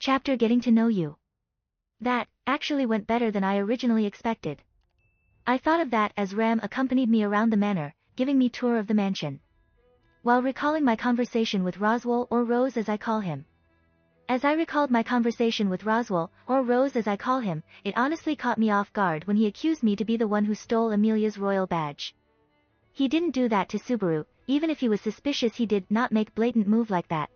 Chapter Getting to Know You. That, actually went better than I originally expected. I thought of that as Ram accompanied me around the manor, giving me tour of the mansion. While recalling my conversation with Roswaal, or Rose as I call him. As I recalled my conversation with Roswaal, or Rose as I call him, it honestly caught me off guard when he accused me to be the one who stole Emilia's royal badge. He didn't do that to Subaru, even if he was suspicious he did not make blatant move like that.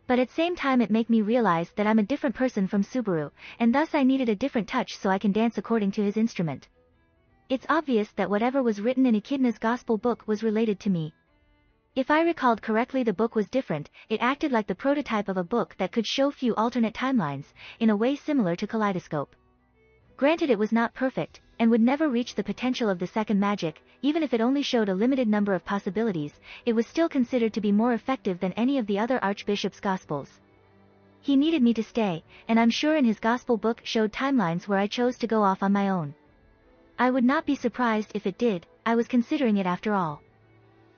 But at same time it made me realize that I'm a different person from Subaru, and thus I needed a different touch so I can dance according to his instrument. It's obvious that whatever was written in Echidna's gospel book was related to me. If I recalled correctly, the book was different. It acted like the prototype of a book that could show few alternate timelines, in a way similar to Kaleidoscope. Granted, it was not perfect, and would never reach the potential of the second magic. Even if it only showed a limited number of possibilities, it was still considered to be more effective than any of the other Archbishop's Gospels. He needed me to stay, and I'm sure in his Gospel book showed timelines where I chose to go off on my own. I would not be surprised if it did. I was considering it after all.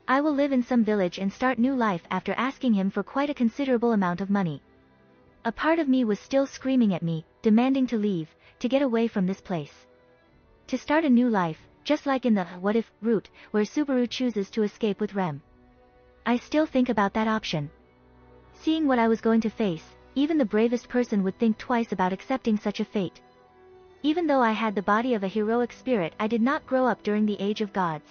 I will live in some village and start new life after asking him for quite a considerable amount of money. A part of me was still screaming at me, demanding to leave, to get away from this place. To start a new life, just like in the what if route, where Subaru chooses to escape with Rem. I still think about that option. Seeing what I was going to face, even the bravest person would think twice about accepting such a fate. Even though I had the body of a heroic spirit, I did not grow up during the age of gods.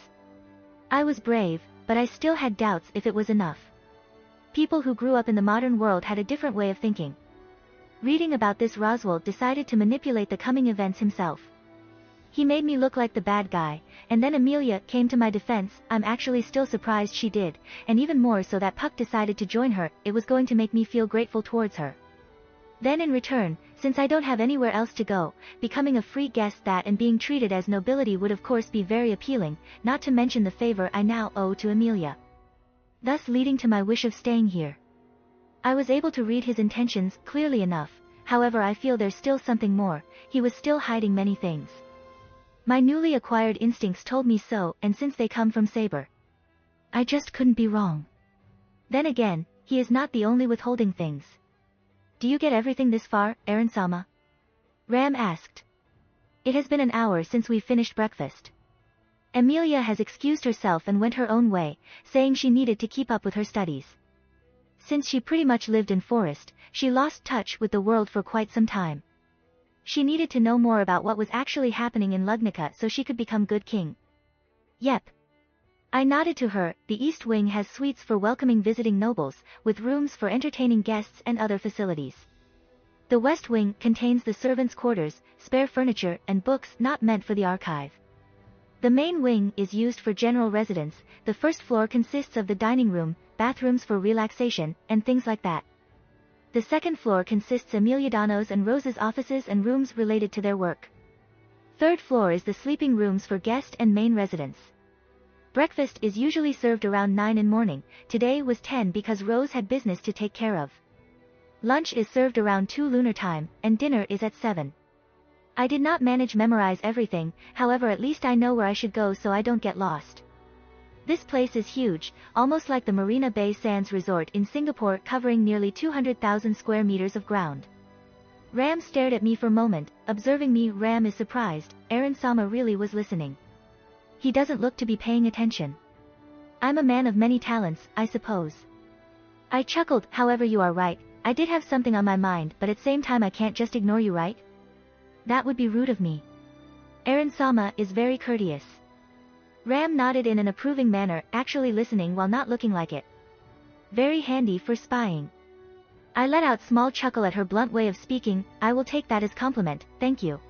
I was brave, but I still had doubts if it was enough. People who grew up in the modern world had a different way of thinking. Reading about this, Roswaal decided to manipulate the coming events himself. He made me look like the bad guy, and then Emilia came to my defense. I'm actually still surprised she did, and even more so that Puck decided to join her. It was going to make me feel grateful towards her. Then in return, since I don't have anywhere else to go, becoming a free guest, that and being treated as nobility would of course be very appealing, not to mention the favor I now owe to Emilia. Thus leading to my wish of staying here. I was able to read his intentions clearly enough. However, I feel there's still something more. He was still hiding many things. My newly acquired instincts told me so, and since they come from Saber, I just couldn't be wrong. Then again, he is not the only withholding things. Do you get everything this far, Aaron-sama? Ram asked. It has been an hour since we finished breakfast. Emilia has excused herself and went her own way, saying she needed to keep up with her studies. Since she pretty much lived in forest, she lost touch with the world for quite some time. She needed to know more about what was actually happening in Lugnica so she could become good king. Yep. I nodded to her. The East Wing has suites for welcoming visiting nobles, with rooms for entertaining guests and other facilities. The West Wing contains the servants' quarters, spare furniture, and books not meant for the archive. The main wing is used for general residence. The first floor consists of the dining room, bathrooms for relaxation, and things like that. The second floor consists Emiliadanos and Rose's offices and rooms related to their work. Third floor is the sleeping rooms for guest and main residents. Breakfast is usually served around 9 in morning. Today was 10 because Rose had business to take care of. Lunch is served around 2 lunar time, and dinner is at 7. I did not manage memorize everything, however at least I know where I should go so I don't get lost. This place is huge, almost like the Marina Bay Sands Resort in Singapore, covering nearly 200,000 square meters of ground. Ram stared at me for a moment. Observing me, Ram is surprised. Aaron-sama really was listening. He doesn't look to be paying attention. I'm a man of many talents, I suppose. I chuckled. However, you are right. I did have something on my mind, but at the same time I can't just ignore you, right? That would be rude of me. Aaron-sama is very courteous. Ram nodded in an approving manner, actually listening while not looking like it. Very handy for spying. I let out a small chuckle at her blunt way of speaking. I will take that as compliment, thank you.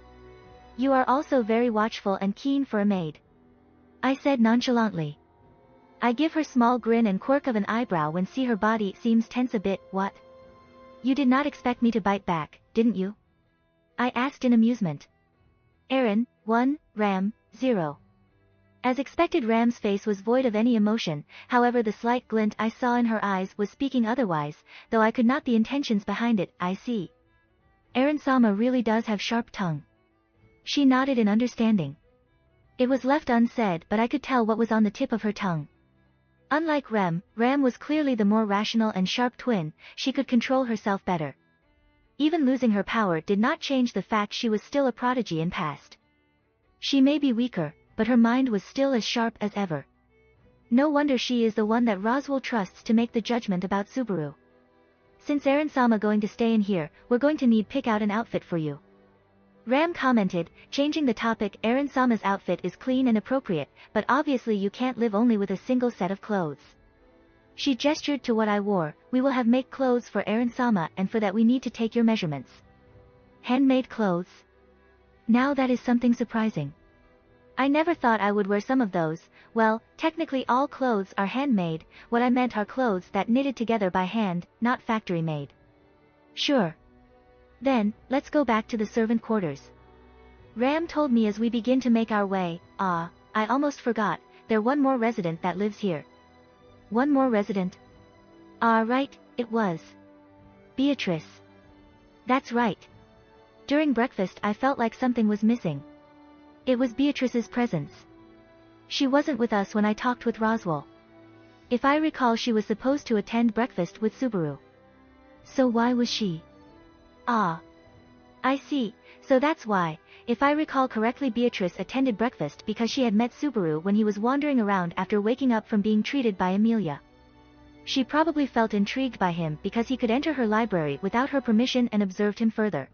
You are also very watchful and keen for a maid, I said nonchalantly. I give her small grin and quirk of an eyebrow when see her body seems tense a bit. What? You did not expect me to bite back, didn't you? I asked in amusement. Aaron, 1, Ram, 0. As expected, Ram's face was void of any emotion. However, the slight glint I saw in her eyes was speaking otherwise, though I could not the intentions behind it. I see. Aaron-sama really does have sharp tongue. She nodded in understanding. It was left unsaid, but I could tell what was on the tip of her tongue. Unlike Ram was clearly the more rational and sharp twin. She could control herself better. even losing her power did not change the fact she was still a prodigy in past. She may be weaker, but her mind was still as sharp as ever. No wonder she is the one that Roswaal trusts to make the judgment about Subaru. Since Eren-sama going to stay in here, we're going to need pick out an outfit for you. Ram commented, changing the topic. Eren-sama's outfit is clean and appropriate, but obviously you can't live only with a single set of clothes. She gestured to what I wore. We will have make clothes for Eren-sama, and for that we need to take your measurements. Handmade clothes? Now that is something surprising. I never thought I would wear some of those. Well, technically all clothes are handmade. What I meant are clothes that knitted together by hand, not factory made. Sure. Then, let's go back to the servant quarters. Ram told me as we begin to make our way. I almost forgot, there's one more resident that lives here. One more resident? Right, it was. Beatrice. That's right. During breakfast I felt like something was missing. It was Beatrice's presence. She wasn't with us when I talked with Roswaal. If I recall, she was supposed to attend breakfast with Subaru. So why was she? I see, so that's why. If I recall correctly, Beatrice attended breakfast because she had met Subaru when he was wandering around after waking up from being treated by Emilia. She probably felt intrigued by him because he could enter her library without her permission and observed him further.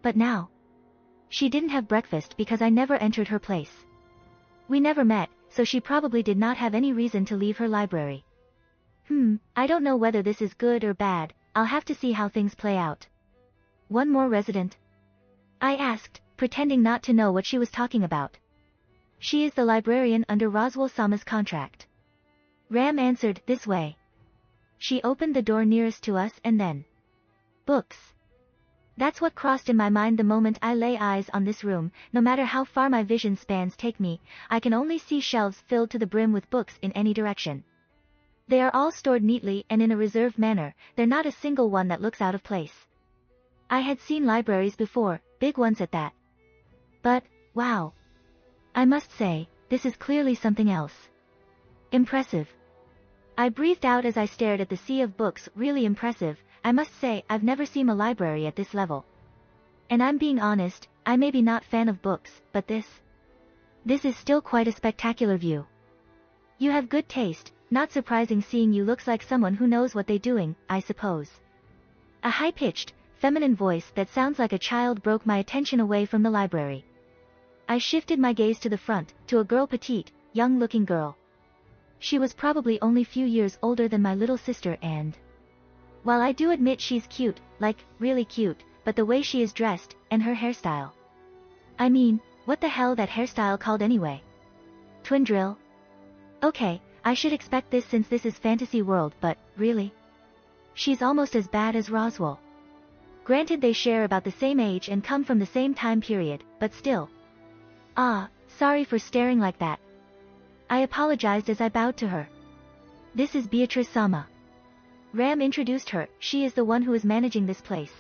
But now, she didn't have breakfast because I never entered her place. We never met, so she probably did not have any reason to leave her library. I don't know whether this is good or bad. I'll have to see how things play out. One more resident? I asked, pretending not to know what she was talking about. She is the librarian under Roswaal-sama's contract. Ram answered, this way. She opened the door nearest to us and then. Books. That's what crossed in my mind the moment I lay eyes on this room. No matter how far my vision spans take me, I can only see shelves filled to the brim with books in any direction. They are all stored neatly and in a reserved manner. There's not a single one that looks out of place. I had seen libraries before, big ones at that. But, wow. I must say, this is clearly something else. Impressive. I breathed out as I stared at the sea of books. Really impressive. I must say, I've never seen a library at this level. And I'm being honest, I may be not fan of books, but this is still quite a spectacular view. You have good taste, not surprising seeing you looks like someone who knows what they're doing, I suppose. A high-pitched, feminine voice that sounds like a child broke my attention away from the library. I shifted my gaze to the front, to a girl, petite, young-looking girl. She was probably only few years older than my little sister, and while I do admit she's cute, like, really cute, but the way she is dressed, and her hairstyle. I mean, what the hell that hairstyle called anyway? Twin drill? Okay, I should expect this since this is fantasy world, but, really? She's almost as bad as Roswaal. Granted they share about the same age and come from the same time period, but still. Sorry for staring like that. I apologized as I bowed to her. This is Beatrice-sama. Ram introduced her. She is the one who is managing this place.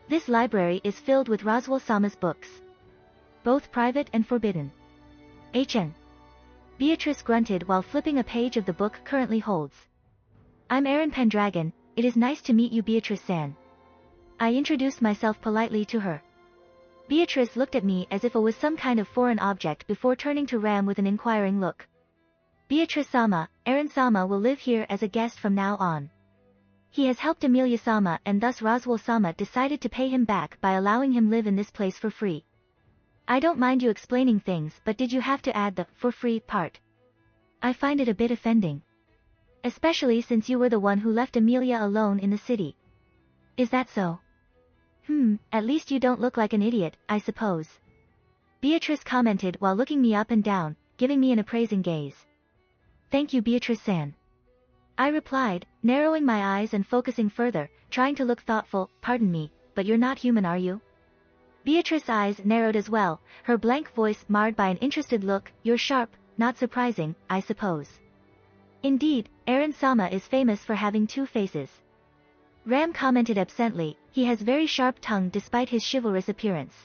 This library is filled with Roswaal-sama's books. Both private and forbidden. HN. Beatrice grunted while flipping a page of the book currently holds. I'm Eren Pendragon. It is nice to meet you, Beatrice-san. I introduced myself politely to her. Beatrice looked at me as if it was some kind of foreign object before turning to Ram with an inquiring look. Beatrice-sama, Eren-sama will live here as a guest from now on. He has helped Emilia-sama and thus Roswaal-sama decided to pay him back by allowing him live in this place for free. I don't mind you explaining things, but did you have to add the for free part? I find it a bit offending. Especially since you were the one who left Emilia alone in the city. Is that so? At least you don't look like an idiot, I suppose. Beatrice commented while looking me up and down, giving me an appraising gaze. Thank you, Beatrice-san. I replied, narrowing my eyes and focusing further, trying to look thoughtful. Pardon me, but you're not human, are you? Beatrice's eyes narrowed as well, her blank voice marred by an interested look. You're sharp, not surprising, I suppose. Indeed, Eren-sama is famous for having two faces. Ram commented absently, he has very sharp tongue despite his chivalrous appearance.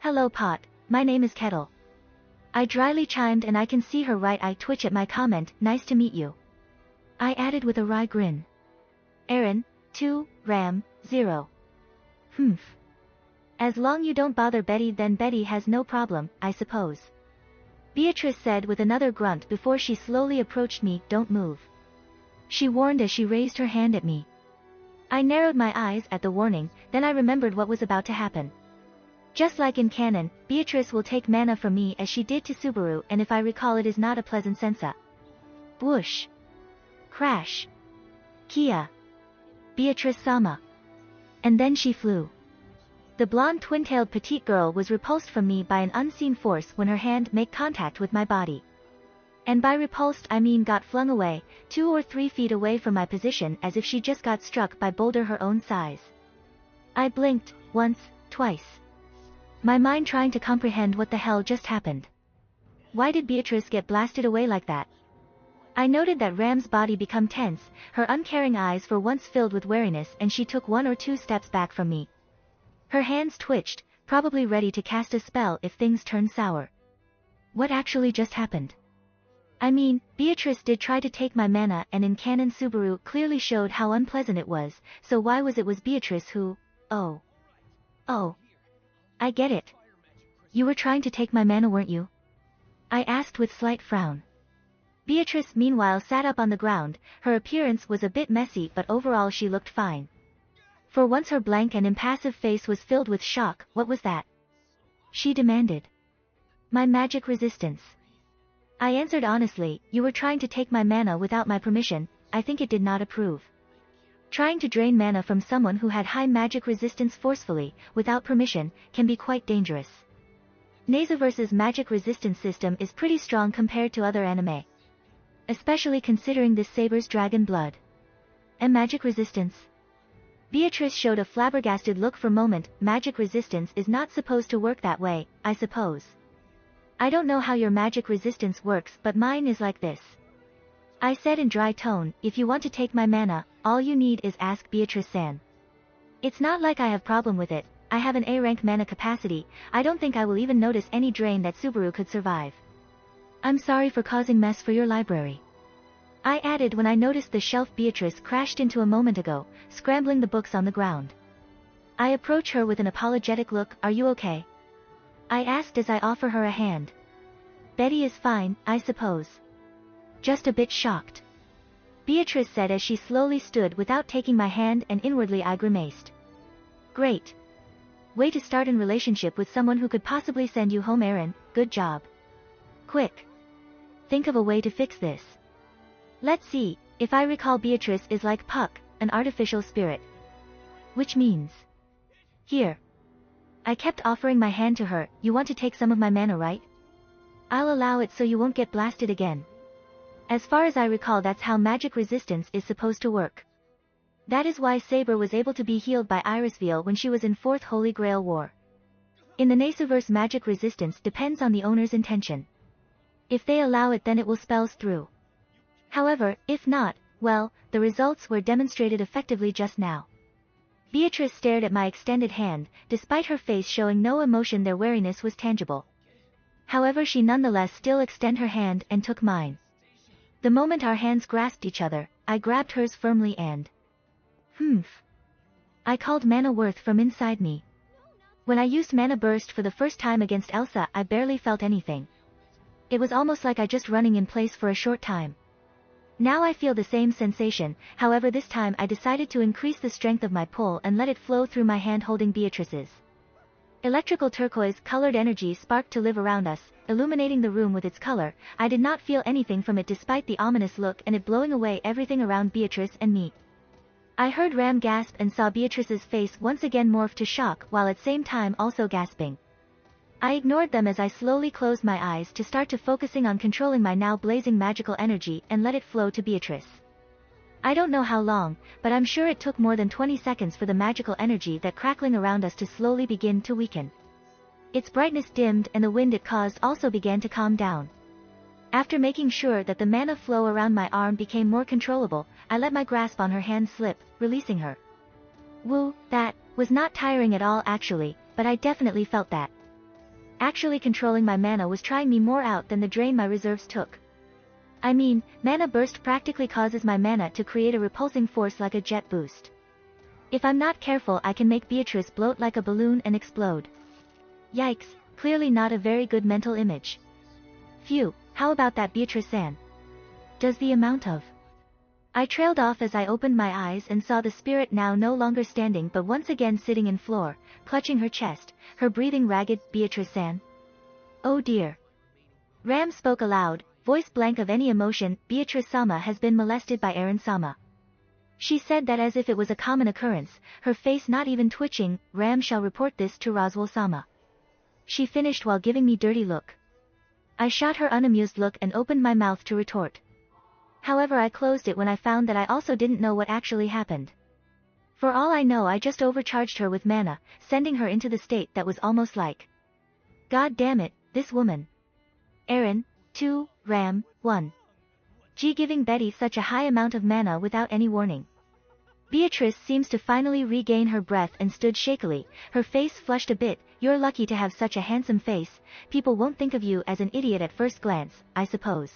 Hello Pot, my name is Kettle. I dryly chimed and I can see her right eye twitch at my comment, nice to meet you. I added with a wry grin. Eren, 2, Ram, 0. Humph. As long you don't bother Betty, then Betty has no problem, I suppose. Beatrice said with another grunt before she slowly approached me. Don't move, she warned as she raised her hand at me. I narrowed my eyes at the warning, then I remembered what was about to happen. Just like in canon, Beatrice will take mana from me as she did to Subaru, and if I recall, it is not a pleasant sensa. Whoosh. Crash. Kia. Beatrice-sama. And then she flew. The blonde twin-tailed petite girl was repulsed from me by an unseen force when her hand made contact with my body. And by repulsed I mean got flung away, 2 or 3 feet away from my position, as if she just got struck by boulder her own size. I blinked, once, twice. My mind trying to comprehend what the hell just happened. Why did Beatrice get blasted away like that? I noted that Ram's body become tense, her uncaring eyes for once filled with wariness, and she took 1 or 2 steps back from me. Her hands twitched, probably ready to cast a spell if things turned sour. What actually just happened? I mean, Beatrice did try to take my mana, and in canon Subaru clearly showed how unpleasant it was, so why was it Beatrice who... Oh. I get it. You were trying to take my mana, weren't you? I asked with slight frown. Beatrice meanwhile sat up on the ground, her appearance was a bit messy but overall she looked fine. For once her blank and impassive face was filled with shock. What was that? She demanded. My magic resistance. I answered honestly, you were trying to take my mana without my permission. I think it did not approve. Trying to drain mana from someone who had high magic resistance forcefully, without permission, can be quite dangerous. Nezaverse's magic resistance system is pretty strong compared to other anime. Especially considering this saber's dragon blood. And magic resistance? Beatrice showed a flabbergasted look for a moment. Magic resistance is not supposed to work that way, I suppose. I don't know how your magic resistance works, but mine is like this. I said in dry tone, if you want to take my mana, all you need is ask Beatrice-san. It's not like I have problem with it, I have an A-rank mana capacity, I don't think I will even notice any drain that Subaru could survive. I'm sorry for causing mess for your library. I added when I noticed the shelf Beatrice crashed into a moment ago, scrambling the books on the ground. I approach her with an apologetic look. Are you okay? I asked as I offer her a hand. Betty is fine, I suppose. Just a bit shocked. Beatrice said as she slowly stood without taking my hand, and inwardly I grimaced. Great. Way to start a relationship with someone who could possibly send you home, Aaron. Good job. Quick. Think of a way to fix this. Let's see, if I recall, Beatrice is like Puck, an artificial spirit. Which means... Here. I kept offering my hand to her. You want to take some of my mana, right? I'll allow it so you won't get blasted again. As far as I recall, that's how magic resistance is supposed to work. That is why Saber was able to be healed by Irisveal when she was in 4th Holy Grail War. In the Nezaverse, magic resistance depends on the owner's intention. If they allow it, then it will spells through. However, if not, well, the results were demonstrated effectively just now. Beatrice stared at my extended hand, despite her face showing no emotion, their wariness was tangible. However, she nonetheless still extended her hand and took mine. The moment our hands grasped each other, I grabbed hers firmly and... Humph. I called mana worth from inside me. When I used mana burst for the first time against Elsa, I barely felt anything. It was almost like I just running in place for a short time. Now I feel the same sensation, however this time I decided to increase the strength of my pull and let it flow through my hand holding Beatrice's. Electrical turquoise-colored energy sparked to live around us, illuminating the room with its color. I did not feel anything from it despite the ominous look and it blowing away everything around Beatrice and me. I heard Ram gasp and saw Beatrice's face once again morph to shock while at same time also gasping. I ignored them as I slowly closed my eyes to start to focusing on controlling my now blazing magical energy and let it flow to Beatrice. I don't know how long, but I'm sure it took more than 20 seconds for the magical energy that crackling around us to slowly begin to weaken. Its brightness dimmed and the wind it caused also began to calm down. After making sure that the mana flow around my arm became more controllable, I let my grasp on her hand slip, releasing her. Woo, that was not tiring at all actually, but I definitely felt that. Actually controlling my mana was trying me more out than the drain my reserves took. I mean, mana burst practically causes my mana to create a repulsing force like a jet boost. If I'm not careful I can make Beatrice bloat like a balloon and explode. Yikes, clearly not a very good mental image. Phew, how about that Beatrice-san? Does the amount of... I trailed off as I opened my eyes and saw the spirit now no longer standing but once again sitting in floor, clutching her chest, her breathing ragged. Beatrice-san? Oh dear. Ram spoke aloud, voice blank of any emotion. Beatrice-sama has been molested by Eren-sama. She said that as if it was a common occurrence, her face not even twitching. Ram shall report this to Roswaal-sama. She finished while giving me dirty look. I shot her unamused look and opened my mouth to retort. However I closed it when I found that I also didn't know what actually happened. For all I know I just overcharged her with mana, sending her into the state that was almost like... God damn it, this woman. Eren, 2, Ram, 1. G giving Betty such a high amount of mana without any warning. Beatrice seems to finally regain her breath and stood shakily, her face flushed a bit. You're lucky to have such a handsome face, people won't think of you as an idiot at first glance, I suppose.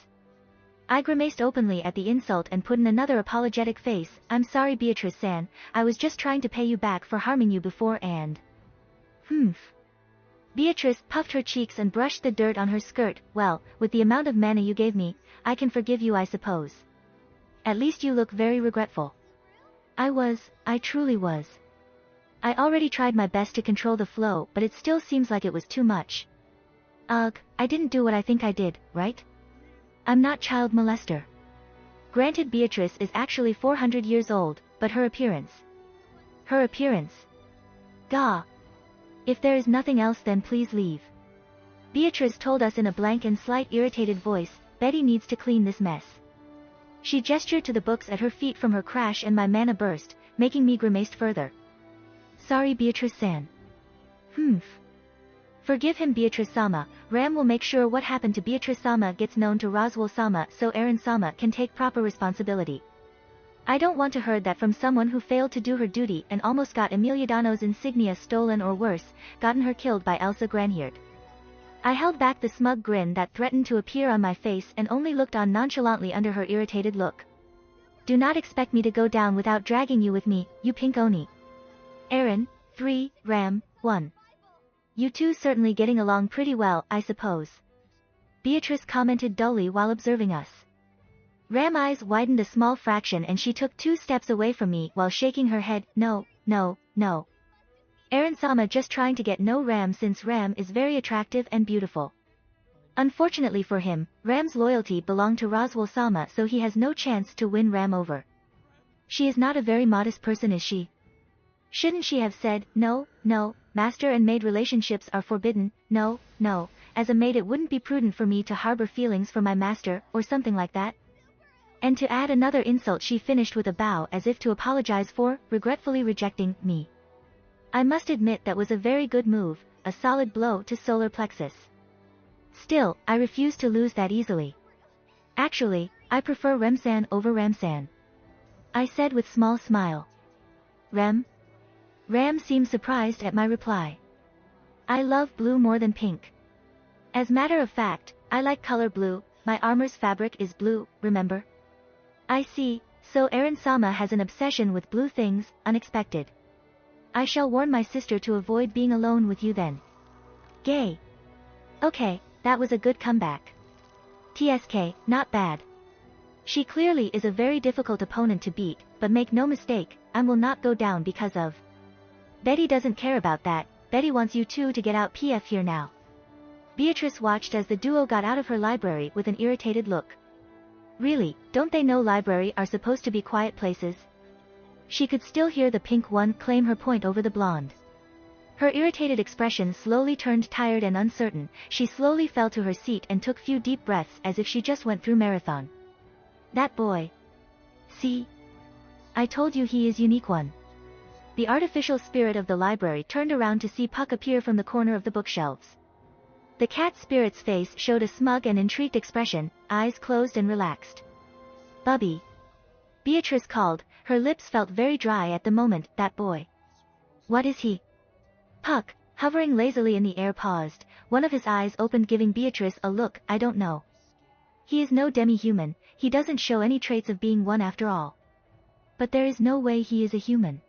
I grimaced openly at the insult and put in another apologetic face. I'm sorry Beatrice-san, I was just trying to pay you back for harming you before and... Humph. Beatrice puffed her cheeks and brushed the dirt on her skirt. Well, with the amount of mana you gave me, I can forgive you I suppose. At least you look very regretful. I truly was. I already tried my best to control the flow but it still seems like it was too much. Ugh, I didn't do what I think I did, right? I'm not child molester. Granted Beatrice is actually 400 years old, but her appearance. Her appearance. Gah. If there is nothing else then please leave. Beatrice told us in a blank and slight irritated voice. Betty needs to clean this mess. She gestured to the books at her feet from her crash and my mana burst, making me grimace further. Sorry Beatrice-san. Humph. Forgive him Beatrice-sama, Ram will make sure what happened to Beatrice-sama gets known to Roswaal-sama so Eren-sama can take proper responsibility. I don't want to heard that from someone who failed to do her duty and almost got Emilia Dano's insignia stolen or worse, gotten her killed by Elsa Granhirt. I held back the smug grin that threatened to appear on my face and only looked on nonchalantly under her irritated look. Do not expect me to go down without dragging you with me, you pink oni. Eren, 3, Ram, 1. You two certainly getting along pretty well, I suppose. Beatrice commented dully while observing us. Ram's eyes widened a small fraction and she took 2 steps away from me while shaking her head. No, no, no. Eren-sama just trying to get no Ram since Ram is very attractive and beautiful. Unfortunately for him, Ram's loyalty belonged to Roswaal-sama so he has no chance to win Ram over. She is not a very modest person is she? Shouldn't she have said, no, no, master and maid relationships are forbidden, no, no, as a maid it wouldn't be prudent for me to harbor feelings for my master, or something like that? And to add another insult she finished with a bow as if to apologize for, regretfully rejecting, me. I must admit that was a very good move, a solid blow to solar plexus. Still, I refuse to lose that easily. Actually, I prefer Remsan over Ramsan. I said with small smile. Rem? Ram seemed surprised at my reply. I love blue more than pink. As matter of fact, I like color blue, my armor's fabric is blue, remember? I see, so Eren-sama has an obsession with blue things, unexpected. I shall warn my sister to avoid being alone with you then. Gay. Okay, that was a good comeback. TSK, not bad. She clearly is a very difficult opponent to beat, but make no mistake, I will not go down because of... Betty doesn't care about that, Betty wants you two to get out PF here now. Beatrice watched as the duo got out of her library with an irritated look. Really, don't they know library are supposed to be quiet places? She could still hear the pink one claim her point over the blonde. Her irritated expression slowly turned tired and uncertain, she slowly fell to her seat and took few deep breaths as if she just went through marathon. That boy. See? I told you he is unique one. The artificial spirit of the library turned around to see Puck appear from the corner of the bookshelves. The cat spirit's face showed a smug and intrigued expression, eyes closed and relaxed. Bubby. Beatrice called, her lips felt very dry at the moment. That boy. What is he? Puck, hovering lazily in the air paused, one of his eyes opened giving Beatrice a look. I don't know. He is no demi-human, he doesn't show any traits of being one after all. But there is no way he is a human.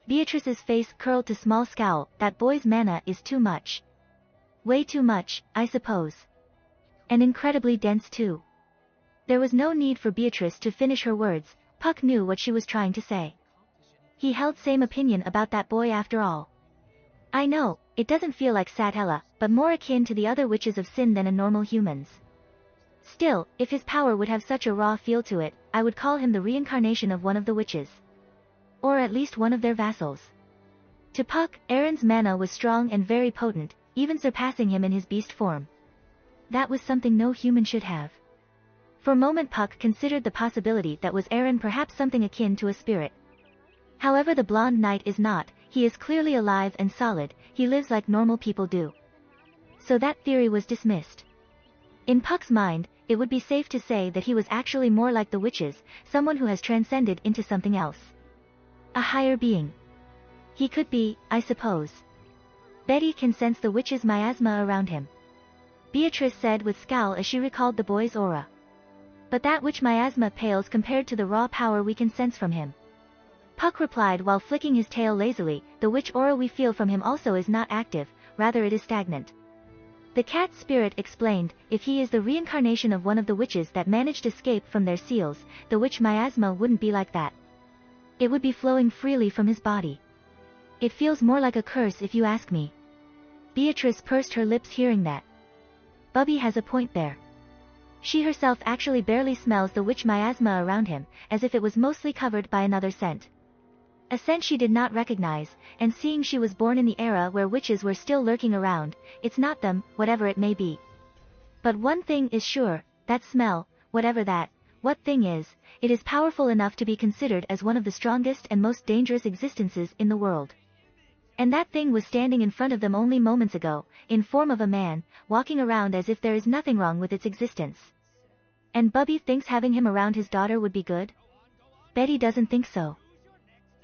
Beatrice's face curled to small scowl. That boy's mana is too much. Way too much, I suppose. And incredibly dense too. There was no need for Beatrice to finish her words. Puck knew what she was trying to say. He held same opinion about that boy after all. I know, it doesn't feel like Satella, but more akin to the other witches of sin than a normal humans. Still, if his power would have such a raw feel to it, I would call him the reincarnation of one of the witches. Or at least one of their vassals. To Puck, Aaron's mana was strong and very potent, even surpassing him in his beast form. That was something no human should have. For a moment Puck considered the possibility that was Aaron perhaps something akin to a spirit. However, the blonde knight is not, he is clearly alive and solid, he lives like normal people do. So that theory was dismissed. In Puck's mind, it would be safe to say that he was actually more like the witches, someone who has transcended into something else. A higher being. He could be, I suppose. Betty can sense the witch's miasma around him. Beatrice said with scowl as she recalled the boy's aura. But that witch miasma pales compared to the raw power we can sense from him. Puck replied while flicking his tail lazily, the witch aura we feel from him also is not active, rather it is stagnant. The cat's spirit explained, if he is the reincarnation of one of the witches that managed to escape from their seals, the witch miasma wouldn't be like that. It would be flowing freely from his body. It feels more like a curse if you ask me. Beatrice pursed her lips hearing that. Bubby has a point there. She herself actually barely smells the witch miasma around him, as if it was mostly covered by another scent. A scent she did not recognize, and seeing she was born in the era where witches were still lurking around, it's not them, whatever it may be. But one thing is sure, that smell, whatever that, what thing is, it is powerful enough to be considered as one of the strongest and most dangerous existences in the world. And that thing was standing in front of them only moments ago, in form of a man, walking around as if there is nothing wrong with its existence. And Bubby thinks having him around his daughter would be good? Betty doesn't think so.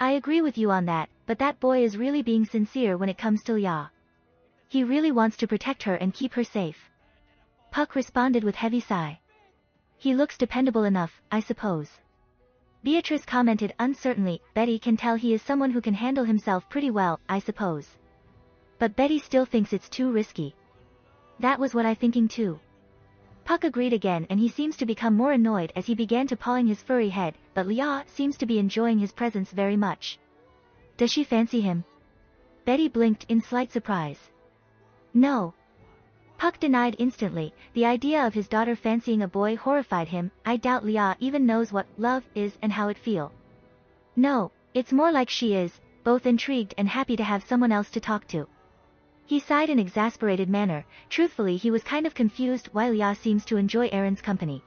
I agree with you on that, but that boy is really being sincere when it comes to Lia. He really wants to protect her and keep her safe. Puck responded with heavy sigh. He looks dependable enough, I suppose. Beatrice commented uncertainly, Betty can tell he is someone who can handle himself pretty well, I suppose. But Betty still thinks it's too risky. That was what I thinking too. Puck agreed again and he seems to become more annoyed as he began to pawing his furry head, but Lia seems to be enjoying his presence very much. Does she fancy him? Betty blinked in slight surprise. No. Puck denied instantly, the idea of his daughter fancying a boy horrified him. I doubt Lia even knows what love is and how it feels. No, it's more like she is, both intrigued and happy to have someone else to talk to. He sighed in exasperated manner, truthfully he was kind of confused why Lia seems to enjoy Aaron's company.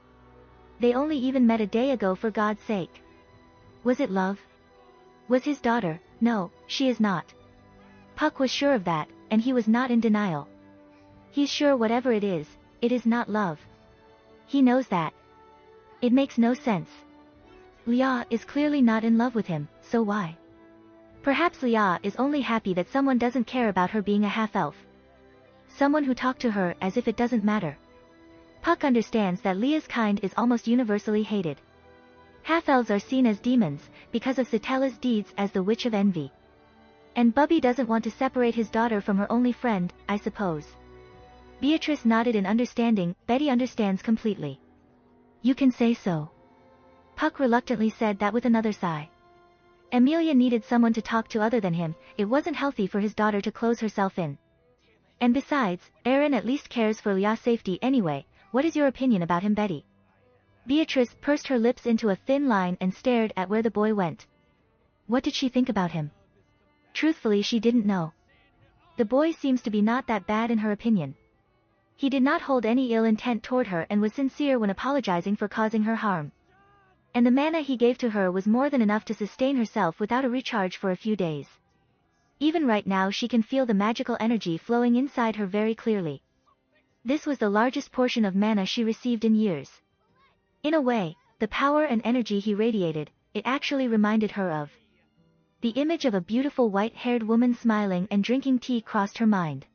They only even met a day ago for God's sake. Was it love? Was his daughter? No, she is not. Puck was sure of that, and he was not in denial. He's sure whatever it is not love. He knows that. It makes no sense. Lia is clearly not in love with him, so why? Perhaps Lia is only happy that someone doesn't care about her being a half-elf. Someone who talked to her as if it doesn't matter. Puck understands that Lia's kind is almost universally hated. Half-elves are seen as demons, because of Satella's deeds as the Witch of Envy. And Bubby doesn't want to separate his daughter from her only friend, I suppose. Beatrice nodded in understanding, Betty understands completely. You can say so. Puck reluctantly said that with another sigh. Emilia needed someone to talk to other than him, it wasn't healthy for his daughter to close herself in. And besides, Aaron at least cares for Lia's safety anyway. What is your opinion about him, Betty? Beatrice pursed her lips into a thin line and stared at where the boy went. What did she think about him? Truthfully she didn't know. The boy seems to be not that bad in her opinion. He did not hold any ill intent toward her and was sincere when apologizing for causing her harm. And the mana he gave to her was more than enough to sustain herself without a recharge for a few days. Even right now she can feel the magical energy flowing inside her very clearly. This was the largest portion of mana she received in years. In a way, the power and energy he radiated, it actually reminded her of. The image of a beautiful white-haired woman smiling and drinking tea crossed her mind.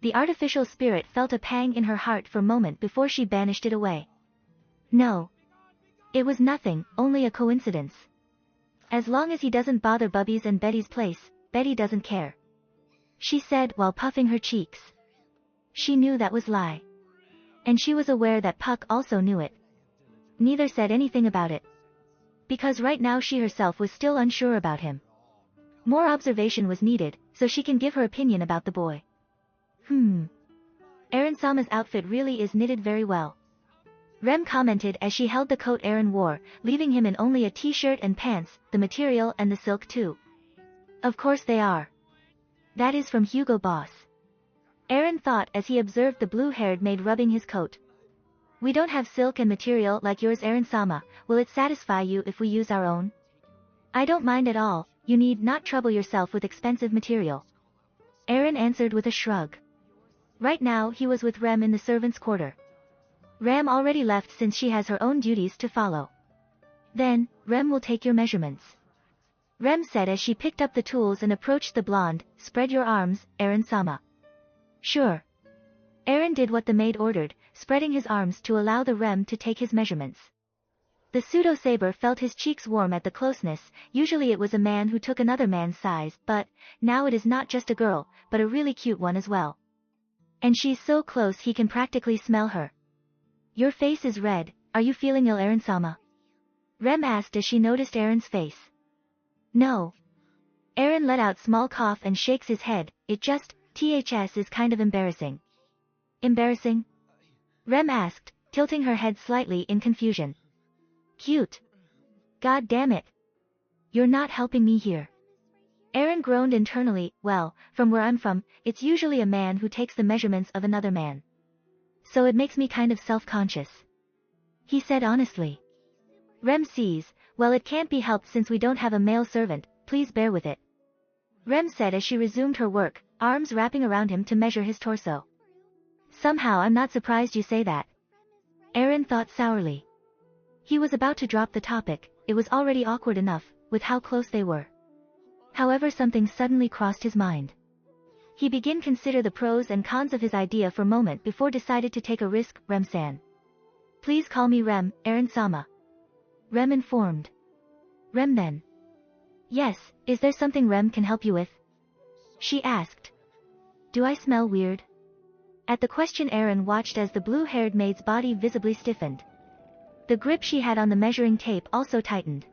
The artificial spirit felt a pang in her heart for a moment before she banished it away. No. It was nothing, only a coincidence. As long as he doesn't bother Bubby's and Betty's place, Betty doesn't care. She said while puffing her cheeks. She knew that was lie. And she was aware that Puck also knew it. Neither said anything about it. Because right now she herself was still unsure about him. More observation was needed, so she can give her opinion about the boy. Eren-sama's outfit really is knitted very well. Rem commented as she held the coat Eren wore, leaving him in only a t-shirt and pants, the material and the silk too. Of course they are. That is from Hugo Boss. Eren thought as he observed the blue-haired maid rubbing his coat. We don't have silk and material like yours, Eren-sama. Will it satisfy you if we use our own? I don't mind at all, you need not trouble yourself with expensive material. Eren answered with a shrug. Right now he was with Rem in the servants' quarter. Rem already left since she has her own duties to follow. Then, Rem will take your measurements. Rem said as she picked up the tools and approached the blonde. Spread your arms, Eren-sama. Sure. Eren did what the maid ordered, spreading his arms to allow the Rem to take his measurements. The pseudo-saber felt his cheeks warm at the closeness. Usually it was a man who took another man's size, but, now it is not just a girl, but a really cute one as well. And she's so close he can practically smell her. Your face is red, are you feeling ill, Eren-sama? Rem asked as she noticed Eren's face. No. Eren let out small cough and shakes his head. It just, is kind of embarrassing. Embarrassing? Rem asked, tilting her head slightly in confusion. Cute. God damn it. You're not helping me here. Eren groaned internally. Well, from where I'm from, it's usually a man who takes the measurements of another man. So it makes me kind of self-conscious. He said honestly. Rem sees, well, it can't be helped since we don't have a male servant, please bear with it. Rem said as she resumed her work, arms wrapping around him to measure his torso. Somehow I'm not surprised you say that. Eren thought sourly. He was about to drop the topic, it was already awkward enough, with how close they were. However, something suddenly crossed his mind. He began consider the pros and cons of his idea for a moment before decided to take a risk. Rem-san. Please call me Rem, Eren-sama. Rem informed. Rem then. Yes, is there something Rem can help you with? She asked. Do I smell weird? At the question Eren watched as the blue-haired maid's body visibly stiffened. The grip she had on the measuring tape also tightened.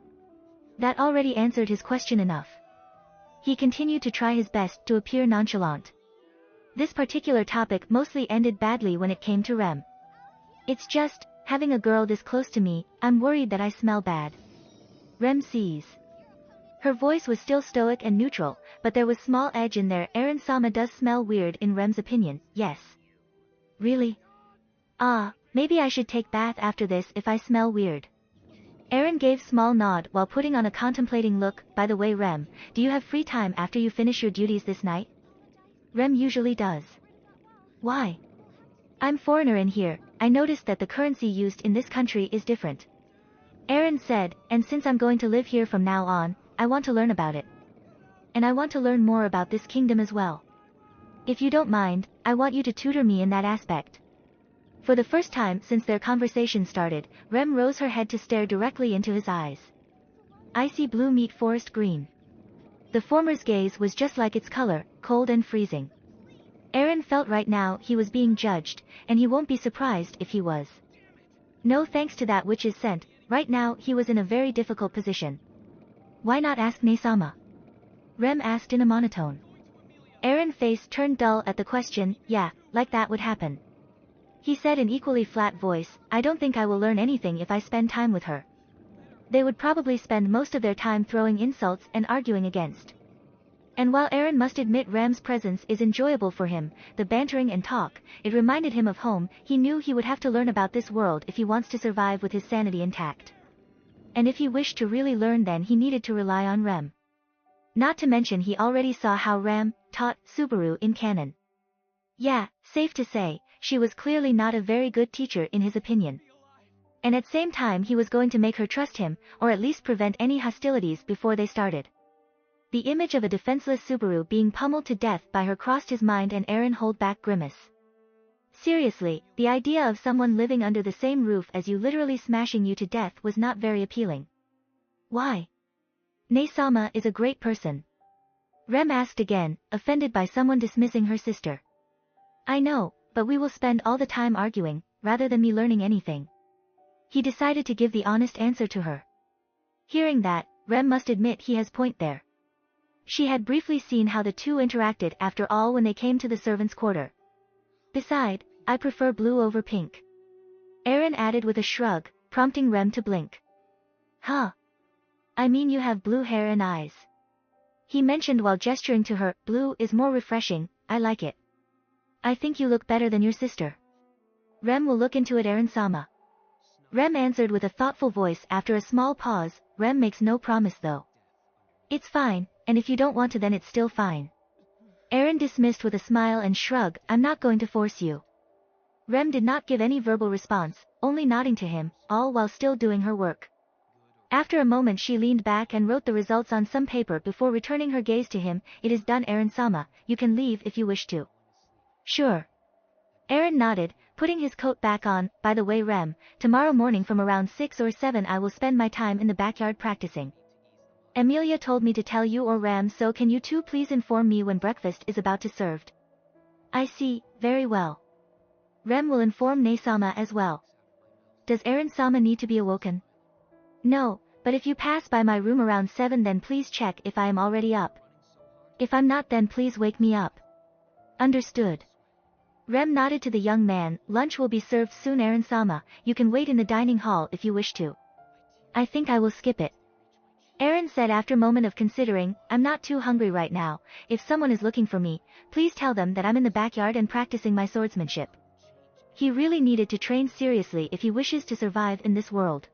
That already answered his question enough. He continued to try his best to appear nonchalant. This particular topic mostly ended badly when it came to Rem. It's just, having a girl this close to me, I'm worried that I smell bad. Rem sees. Her voice was still stoic and neutral, but there was small edge in there. Eren-sama does smell weird in Rem's opinion, yes. Really? Maybe I should take bath after this if I smell weird. Eren gave small nod while putting on a contemplating look. By the way, Rem, do you have free time after you finish your duties this night? Rem usually does. Why? I'm foreigner in here, I noticed that the currency used in this country is different. Eren said, and since I'm going to live here from now on, I want to learn about it. And I want to learn more about this kingdom as well. If you don't mind, I want you to tutor me in that aspect. For the first time since their conversation started, Rem rose her head to stare directly into his eyes. Icy blue meet forest green. The former's gaze was just like its color, cold and freezing. Eren felt right now he was being judged, and he won't be surprised if he was. No thanks to that which is sent, right now he was in a very difficult position. Why not ask Ne-sama? Rem asked in a monotone. Eren's face turned dull at the question. Yeah, like that would happen. He said in equally flat voice, I don't think I will learn anything if I spend time with her. They would probably spend most of their time throwing insults and arguing against. And while Eren must admit Rem's presence is enjoyable for him, the bantering and talk, it reminded him of home. He knew he would have to learn about this world if he wants to survive with his sanity intact. And if he wished to really learn, then he needed to rely on Rem. Not to mention he already saw how Rem taught Subaru in canon. Yeah, safe to say, she was clearly not a very good teacher in his opinion. And at same time he was going to make her trust him, or at least prevent any hostilities before they started. The image of a defenseless Subaru being pummeled to death by her crossed his mind, and Eren held back grimace. Seriously, the idea of someone living under the same roof as you literally smashing you to death was not very appealing. Why? Ne-sama is a great person. Rem asked again, offended by someone dismissing her sister. I know, but we will spend all the time arguing, rather than me learning anything. He decided to give the honest answer to her. Hearing that, Rem must admit he has point there. She had briefly seen how the two interacted after all when they came to the servants' quarter. Beside, I prefer blue over pink. Aaron added with a shrug, prompting Rem to blink. Huh? I mean you have blue hair and eyes. He mentioned while gesturing to her, blue is more refreshing, I like it. I think you look better than your sister. Rem will look into it, Aaron-sama. Rem answered with a thoughtful voice after a small pause. Rem makes no promise though. It's fine, and if you don't want to then it's still fine. Aaron dismissed with a smile and shrug, I'm not going to force you. Rem did not give any verbal response, only nodding to him, all while still doing her work. After a moment she leaned back and wrote the results on some paper before returning her gaze to him. It is done, Aaron-sama, you can leave if you wish to. Sure. Aaron nodded, putting his coat back on. By the way, Rem, tomorrow morning from around 6 or 7 I will spend my time in the backyard practicing. Emilia told me to tell you or Rem, so can you two please inform me when breakfast is about to served? I see, very well. Rem will inform Ne-sama as well. Does Aaron-sama need to be awoken? No, but if you pass by my room around 7 then please check if I am already up. If I'm not then please wake me up. Understood. Rem nodded to the young man. Lunch will be served soon, Aaron-sama, you can wait in the dining hall if you wish to. I think I will skip it. Aaron said after a moment of considering, I'm not too hungry right now. If someone is looking for me, please tell them that I'm in the backyard and practicing my swordsmanship. He really needed to train seriously if he wishes to survive in this world.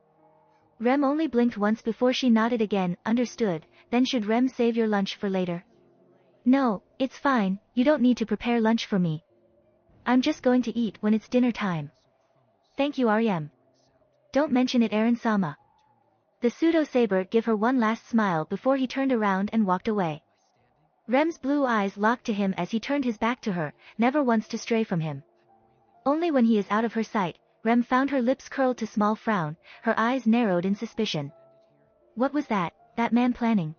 Rem only blinked once before she nodded again. Understood. Then should Rem save your lunch for later? No, it's fine, you don't need to prepare lunch for me. I'm just going to eat when it's dinner time. Thank you, Rem. Don't mention it, Aaron-sama. The pseudo-saber gave her one last smile before he turned around and walked away. Rem's blue eyes locked to him as he turned his back to her, never once to stray from him. Only when he is out of her sight, Rem found her lips curled to small frown, her eyes narrowed in suspicion. What was that man planning?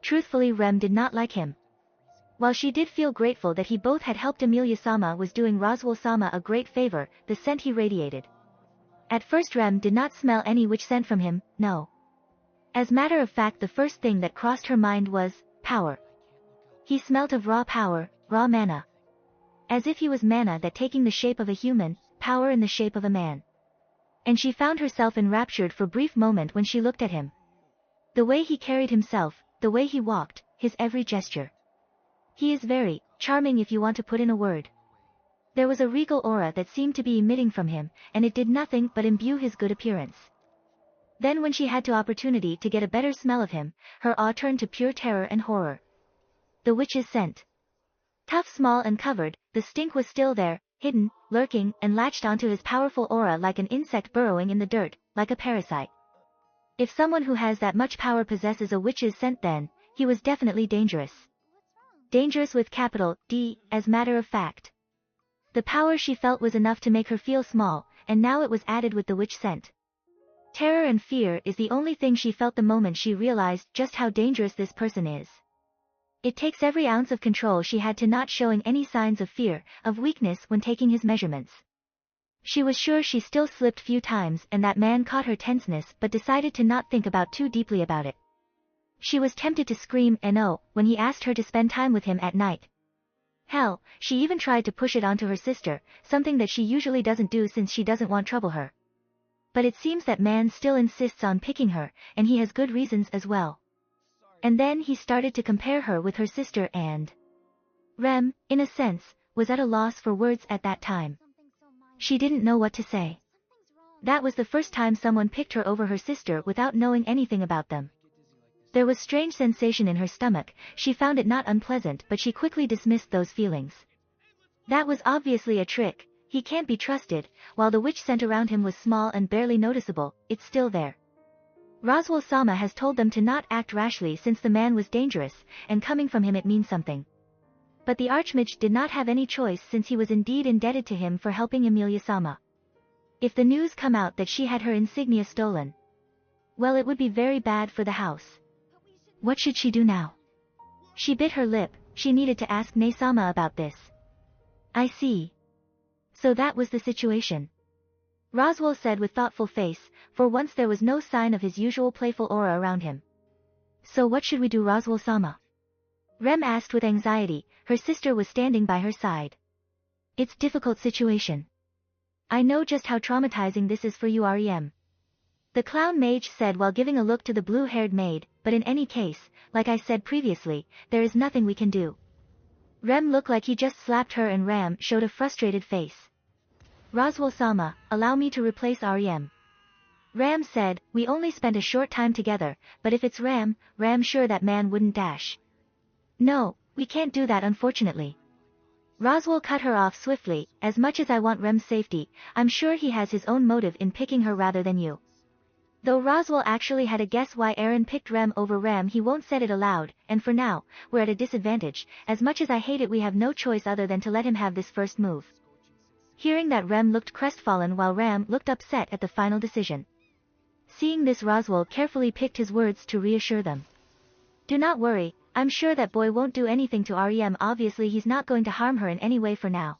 Truthfully, Rem did not like him. While she did feel grateful that he both had helped Emilia-sama was doing Roswaal-sama a great favor, the scent he radiated. At first Rem did not smell any witch scent from him, no. As matter of fact the first thing that crossed her mind was, power. He smelt of raw power, raw mana. As if he was mana that taking the shape of a human, power in the shape of a man. And she found herself enraptured for a brief moment when she looked at him. The way he carried himself, the way he walked, his every gesture. He is very charming if you want to put in a word. There was a regal aura that seemed to be emitting from him, and it did nothing but imbue his good appearance. Then when she had the opportunity to get a better smell of him, her awe turned to pure terror and horror. The witch's scent. Tough, small and covered, the stink was still there, hidden, lurking, and latched onto his powerful aura like an insect burrowing in the dirt, like a parasite. If someone who has that much power possesses a witch's scent then, he was definitely dangerous. Dangerous with capital D, as matter of fact. The power she felt was enough to make her feel small, and now it was added with the witch scent. Terror and fear is the only thing she felt the moment she realized just how dangerous this person is. It takes every ounce of control she had to not showing any signs of fear, of weakness when taking his measurements. She was sure she still slipped few times and that man caught her tenseness but decided to not think about too deeply about it. She was tempted to scream no when he asked her to spend time with him at night. Hell, she even tried to push it onto her sister, something that she usually doesn't do since she doesn't want trouble her. But it seems that man still insists on picking her, and he has good reasons as well. And then he started to compare her with her sister and... Rem, in a sense, was at a loss for words at that time. She didn't know what to say. That was the first time someone picked her over her sister without knowing anything about them. There was strange sensation in her stomach, she found it not unpleasant but she quickly dismissed those feelings. That was obviously a trick, he can't be trusted, while the witch scent around him was small and barely noticeable, it's still there. Roswaal-sama has told them to not act rashly since the man was dangerous, and coming from him it means something. But the Archmage did not have any choice since he was indeed indebted to him for helping Emilia-sama. If the news come out that she had her insignia stolen, well, it would be very bad for the house. What should she do now? She bit her lip, she needed to ask Ne-sama about this. I see. So that was the situation. Roswaal said with thoughtful face, for once there was no sign of his usual playful aura around him. So what should we do, Roswaal-sama? Rem asked with anxiety, her sister was standing by her side. It's difficult situation. I know just how traumatizing this is for you, Rem. The clown mage said while giving a look to the blue-haired maid, but in any case, like I said previously, there is nothing we can do. Rem looked like he just slapped her and Ram showed a frustrated face. Roswaal-sama, allow me to replace Rem. Ram said, we only spent a short time together, but if it's Ram sure that man wouldn't dash. No, we can't do that unfortunately. Roswaal cut her off swiftly, as much as I want Rem's safety, I'm sure he has his own motive in picking her rather than you. Though Roswaal actually had a guess why Aaron picked Rem over Ram, he won't said it aloud, and for now, we're at a disadvantage, as much as I hate it we have no choice other than to let him have this first move. Hearing that, Rem looked crestfallen while Ram looked upset at the final decision. Seeing this, Roswaal carefully picked his words to reassure them. Do not worry, I'm sure that boy won't do anything to Rem, obviously he's not going to harm her in any way for now.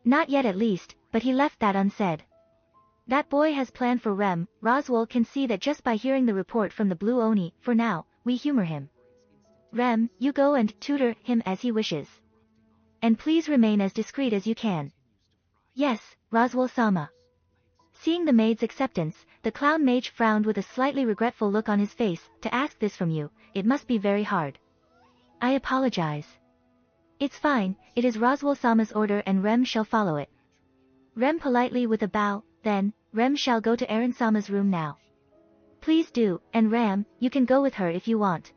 Not yet at least, but he left that unsaid. That boy has planned for Rem, Roswaal can see that just by hearing the report from the Blue Oni, for now, we humor him. Rem, you go and tutor him as he wishes. And please remain as discreet as you can. Yes, Roswaal-sama. Seeing the maid's acceptance, the clown mage frowned with a slightly regretful look on his face, to ask this from you, it must be very hard. I apologize. It's fine, it is Roswaal-sama's order and Rem shall follow it. Rem politely with a bow, then, Rem shall go to Aaron-sama's room now. Please do, and Ram, you can go with her if you want.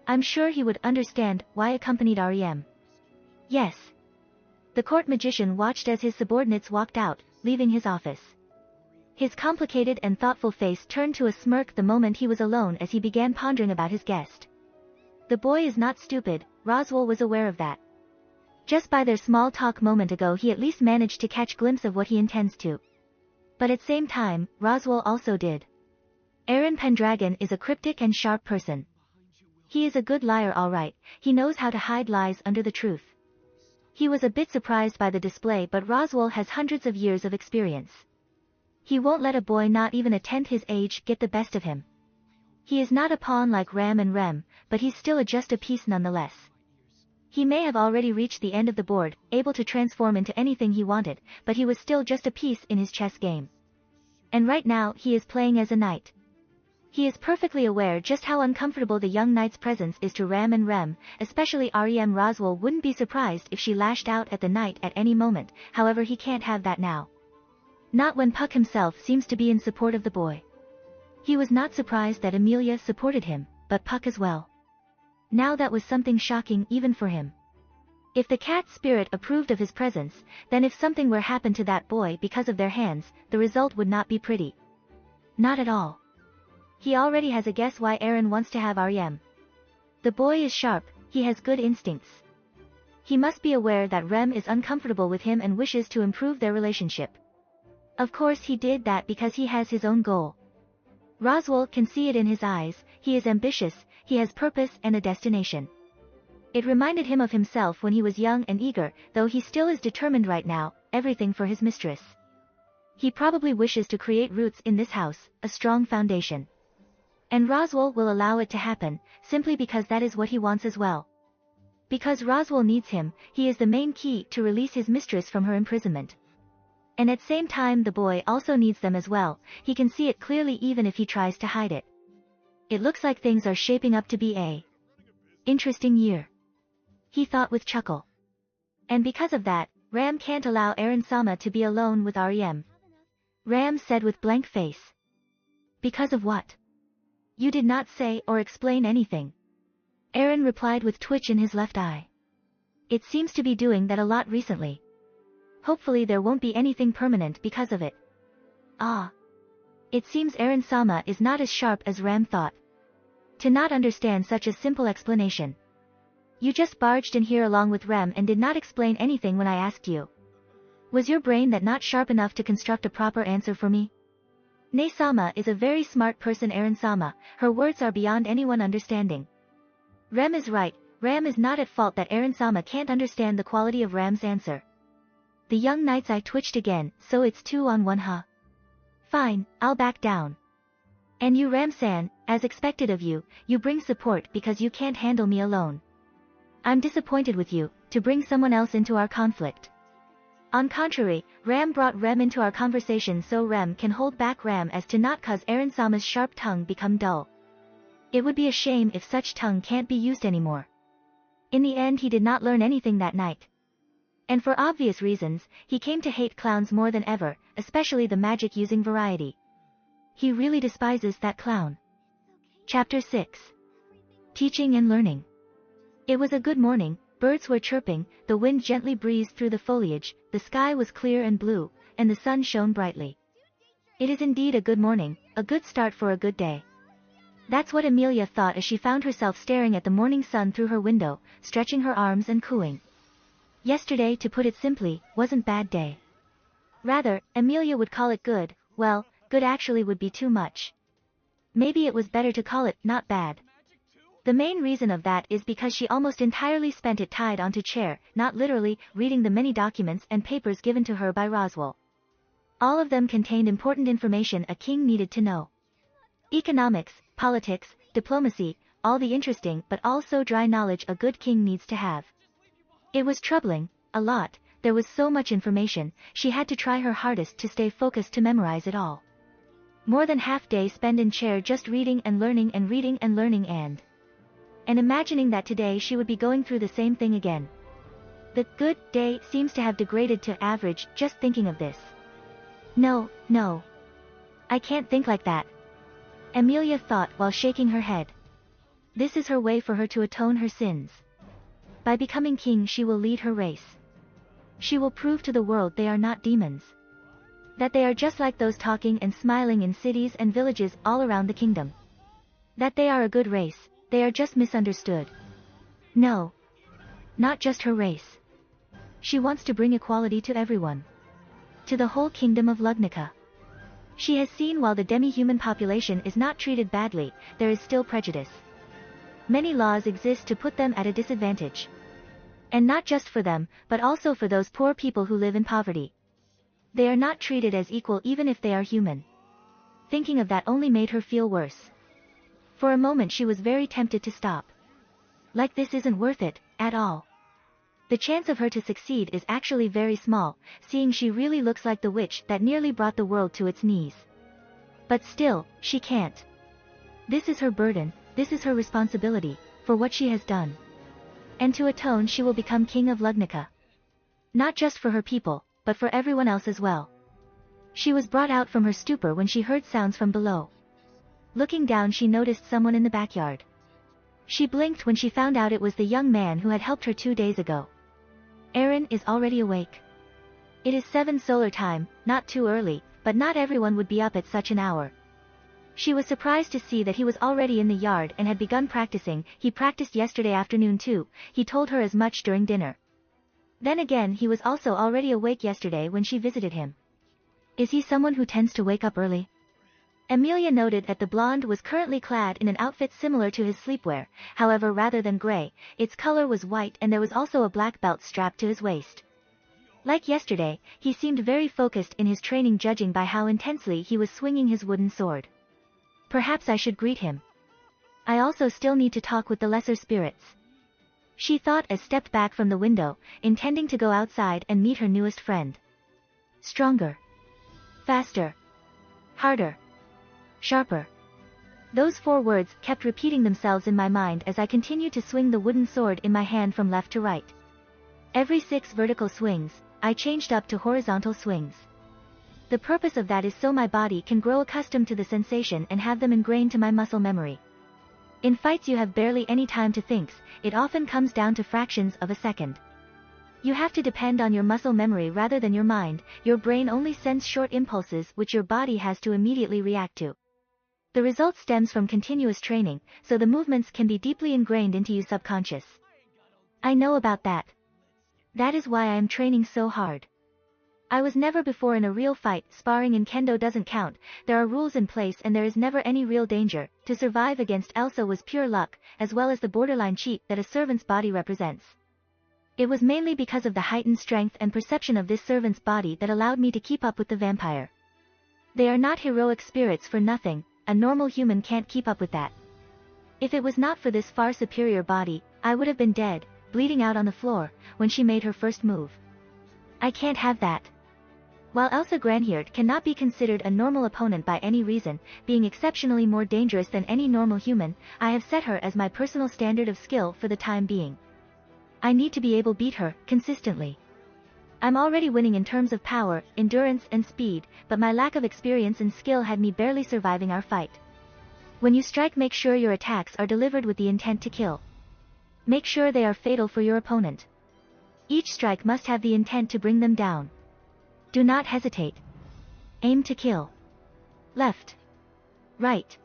I'm sure he would understand why accompanied Rem. Yes. The court magician watched as his subordinates walked out, leaving his office. His complicated and thoughtful face turned to a smirk the moment he was alone as he began pondering about his guest. The boy is not stupid, Roswaal was aware of that. Just by their small talk moment ago he at least managed to catch a glimpse of what he intends to. But at same time, Roswaal also did. Aaron Pendragon is a cryptic and sharp person. He is a good liar alright, he knows how to hide lies under the truth. He was a bit surprised by the display, but Roswaal has hundreds of years of experience. He won't let a boy not even a tenth his age get the best of him. He is not a pawn like Ram and Rem, but he's still just a piece nonetheless. He may have already reached the end of the board, able to transform into anything he wanted, but he was still just a piece in his chess game. And right now he is playing as a knight. He is perfectly aware just how uncomfortable the young knight's presence is to Ram and Rem, especially Rem. Roswaal wouldn't be surprised if she lashed out at the knight at any moment, however he can't have that now. Not when Puck himself seems to be in support of the boy. He was not surprised that Emilia supported him, but Puck as well. Now that was something shocking even for him. If the cat spirit approved of his presence, then if something were happen to that boy because of their hands, the result would not be pretty. Not at all. He already has a guess why Aaron wants to have Rem. The boy is sharp, he has good instincts. He must be aware that Rem is uncomfortable with him and wishes to improve their relationship. Of course he did that because he has his own goal. Roswaal can see it in his eyes, he is ambitious, he has purpose and a destination. It reminded him of himself when he was young and eager, though he still is determined right now, everything for his mistress. He probably wishes to create roots in this house, a strong foundation. And Roswaal will allow it to happen, simply because that is what he wants as well. Because Roswaal needs him, he is the main key to release his mistress from her imprisonment. And at same time the boy also needs them as well, he can see it clearly even if he tries to hide it. It looks like things are shaping up to be a interesting year. He thought with chuckle. And because of that, Ram can't allow Aaron-sama to be alone with Rem. Ram said with blank face. Because of what? You did not say or explain anything. Aaron replied with twitch in his left eye. It seems to be doing that a lot recently. Hopefully there won't be anything permanent because of it. Ah. It seems Aaron-sama is not as sharp as Ram thought. To not understand such a simple explanation. You just barged in here along with Rem and did not explain anything when I asked you. Was your brain that not sharp enough to construct a proper answer for me? Ne-sama is a very smart person. Eren-sama, her words are beyond anyone understanding. Rem is right, Ram is not at fault that Eren-sama can't understand the quality of Ram's answer. The young knight's eye twitched again, so it's 2-on-1 huh? Fine, I'll back down. And you Ram-san, as expected of you, you bring support because you can't handle me alone. I'm disappointed with you, to bring someone else into our conflict. On contrary, Ram brought Rem into our conversation so Rem can hold back Ram as to not cause Eren-sama's sharp tongue become dull. It would be a shame if such tongue can't be used anymore. In the end he did not learn anything that night. And for obvious reasons, he came to hate clowns more than ever, especially the magic-using variety. He really despises that clown. Chapter 6. Teaching and Learning. It was a good morning, birds were chirping, the wind gently breezed through the foliage, the sky was clear and blue, and the sun shone brightly. It is indeed a good morning, a good start for a good day. That's what Emilia thought as she found herself staring at the morning sun through her window, stretching her arms and cooing. Yesterday, to put it simply, wasn't bad day. Rather, Emilia would call it good, well, good actually would be too much. Maybe it was better to call it not bad. The main reason of that is because she almost entirely spent it tied onto chair, not literally, reading the many documents and papers given to her by Roswaal. All of them contained important information a king needed to know. Economics, politics, diplomacy, all the interesting but also dry knowledge a good king needs to have. It was troubling, a lot, there was so much information, she had to try her hardest to stay focused to memorize it all. More than half day spent in chair just reading and learning and reading and learning and imagining that today she would be going through the same thing again. The good day seems to have degraded to average just thinking of this. No. I can't think like that. Emilia thought while shaking her head. This is her way for her to atone her sins. By becoming king she will lead her race. She will prove to the world they are not demons. That they are just like those talking and smiling in cities and villages all around the kingdom. That they are a good race, they are just misunderstood. No. Not just her race. She wants to bring equality to everyone. To the whole kingdom of Lugnica. She has seen while the demi-human population is not treated badly, there is still prejudice. Many laws exist to put them at a disadvantage. And not just for them, but also for those poor people who live in poverty. They are not treated as equal even if they are human. Thinking of that only made her feel worse. For a moment she was very tempted to stop. Like this isn't worth it, at all. The chance of her to succeed is actually very small, seeing she really looks like the witch that nearly brought the world to its knees. But still, she can't. This is her burden, this is her responsibility, for what she has done. And to atone she will become king of Lugnica. Not just for her people, but for everyone else as well. She was brought out from her stupor when she heard sounds from below. Looking down she noticed someone in the backyard. She blinked when she found out it was the young man who had helped her 2 days ago. Eren is already awake. It is 7 solar time, not too early, but not everyone would be up at such an hour. She was surprised to see that he was already in the yard and had begun practicing. He practiced yesterday afternoon too, he told her as much during dinner. Then again he was also already awake yesterday when she visited him. Is he someone who tends to wake up early? Emilia noted that the blonde was currently clad in an outfit similar to his sleepwear, however rather than grey, its color was white and there was also a black belt strapped to his waist. Like yesterday, he seemed very focused in his training judging by how intensely he was swinging his wooden sword. Perhaps I should greet him. I also still need to talk with the lesser spirits. She thought as stepped back from the window, intending to go outside and meet her newest friend. Stronger. Faster. Harder. Sharper. Those 4 words kept repeating themselves in my mind as I continued to swing the wooden sword in my hand from left to right. Every 6 vertical swings, I changed up to horizontal swings. The purpose of that is so my body can grow accustomed to the sensation and have them ingrained to my muscle memory. In fights you have barely any time to think, it often comes down to fractions of a second. You have to depend on your muscle memory rather than your mind, your brain only sends short impulses which your body has to immediately react to. The result stems from continuous training, so the movements can be deeply ingrained into you subconscious. I know about that. That is why I am training so hard. I was never before in a real fight. Sparring in kendo doesn't count, there are rules in place and there is never any real danger. To survive against Elsa was pure luck, as well as the borderline cheat that a servant's body represents. It was mainly because of the heightened strength and perception of this servant's body that allowed me to keep up with the vampire. They are not heroic spirits for nothing, a normal human can't keep up with that. If it was not for this far superior body, I would have been dead, bleeding out on the floor, when she made her first move. I can't have that. While Elsa Granhjert cannot be considered a normal opponent by any reason, being exceptionally more dangerous than any normal human, I have set her as my personal standard of skill for the time being. I need to be able to beat her, consistently. I'm already winning in terms of power, endurance and speed, but my lack of experience and skill had me barely surviving our fight. When you strike, make sure your attacks are delivered with the intent to kill. Make sure they are fatal for your opponent. Each strike must have the intent to bring them down. Do not hesitate. Aim to kill. Left. Right.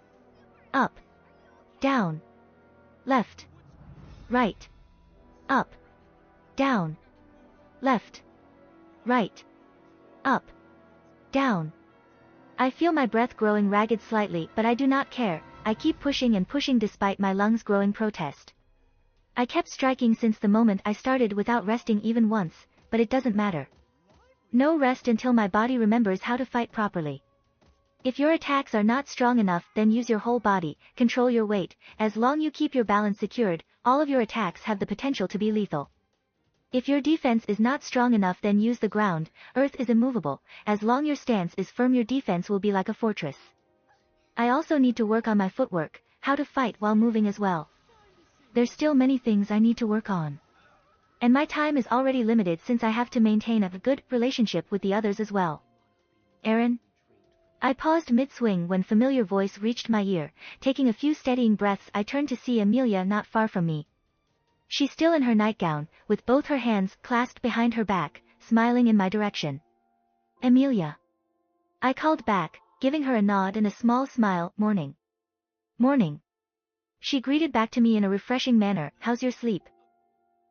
Up. Down. Left. Right. Up. Down. Left. Right. Up. Down. I feel my breath growing ragged slightly, but I do not care. I keep pushing and pushing despite my lungs growing protest. I kept striking since the moment I started without resting even once, but it doesn't matter. No rest until my body remembers how to fight properly. If your attacks are not strong enough, then use your whole body, control your weight. As long as you keep your balance secured, all of your attacks have the potential to be lethal. If your defense is not strong enough, then use the ground. Earth is immovable. As long as your stance is firm, your defense will be like a fortress. I also need to work on my footwork, how to fight while moving as well. There's still many things I need to work on. And my time is already limited since I have to maintain a good relationship with the others as well. Aaron? I paused mid-swing when familiar voice reached my ear. Taking a few steadying breaths, I turned to see Emilia not far from me. She's still in her nightgown, with both her hands clasped behind her back, smiling in my direction. Emilia. I called back, giving her a nod and a small smile. Morning. Morning. She greeted back to me in a refreshing manner. How's your sleep?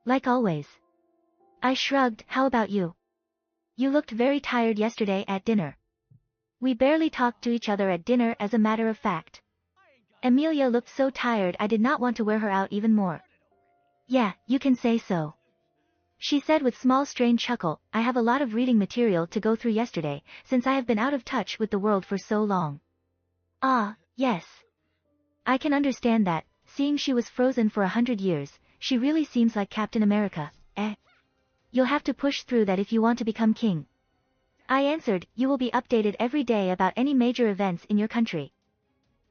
Like always. I shrugged. How about you? You looked very tired yesterday at dinner. We barely talked to each other at dinner, as a matter of fact. Emilia looked so tired I did not want to wear her out even more. Yeah, you can say so. She said with small strained chuckle. I have a lot of reading material to go through yesterday, since I have been out of touch with the world for so long. Ah, yes. I can understand that, seeing she was frozen for 100 years, she really seems like Captain America, eh? You'll have to push through that if you want to become king. I answered, you will be updated every day about any major events in your country.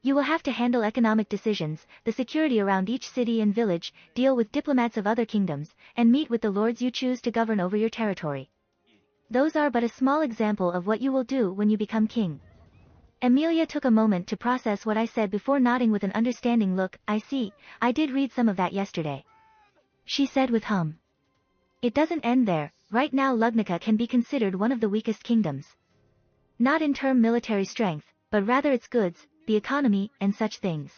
You will have to handle economic decisions, the security around each city and village, deal with diplomats of other kingdoms, and meet with the lords you choose to govern over your territory. Those are but a small example of what you will do when you become king. Emilia took a moment to process what I said before nodding with an understanding look. I see, I did read some of that yesterday. She said with hum. It doesn't end there. Right now Lugnica can be considered one of the weakest kingdoms. Not in term military strength, but rather its goods, the economy, and such things.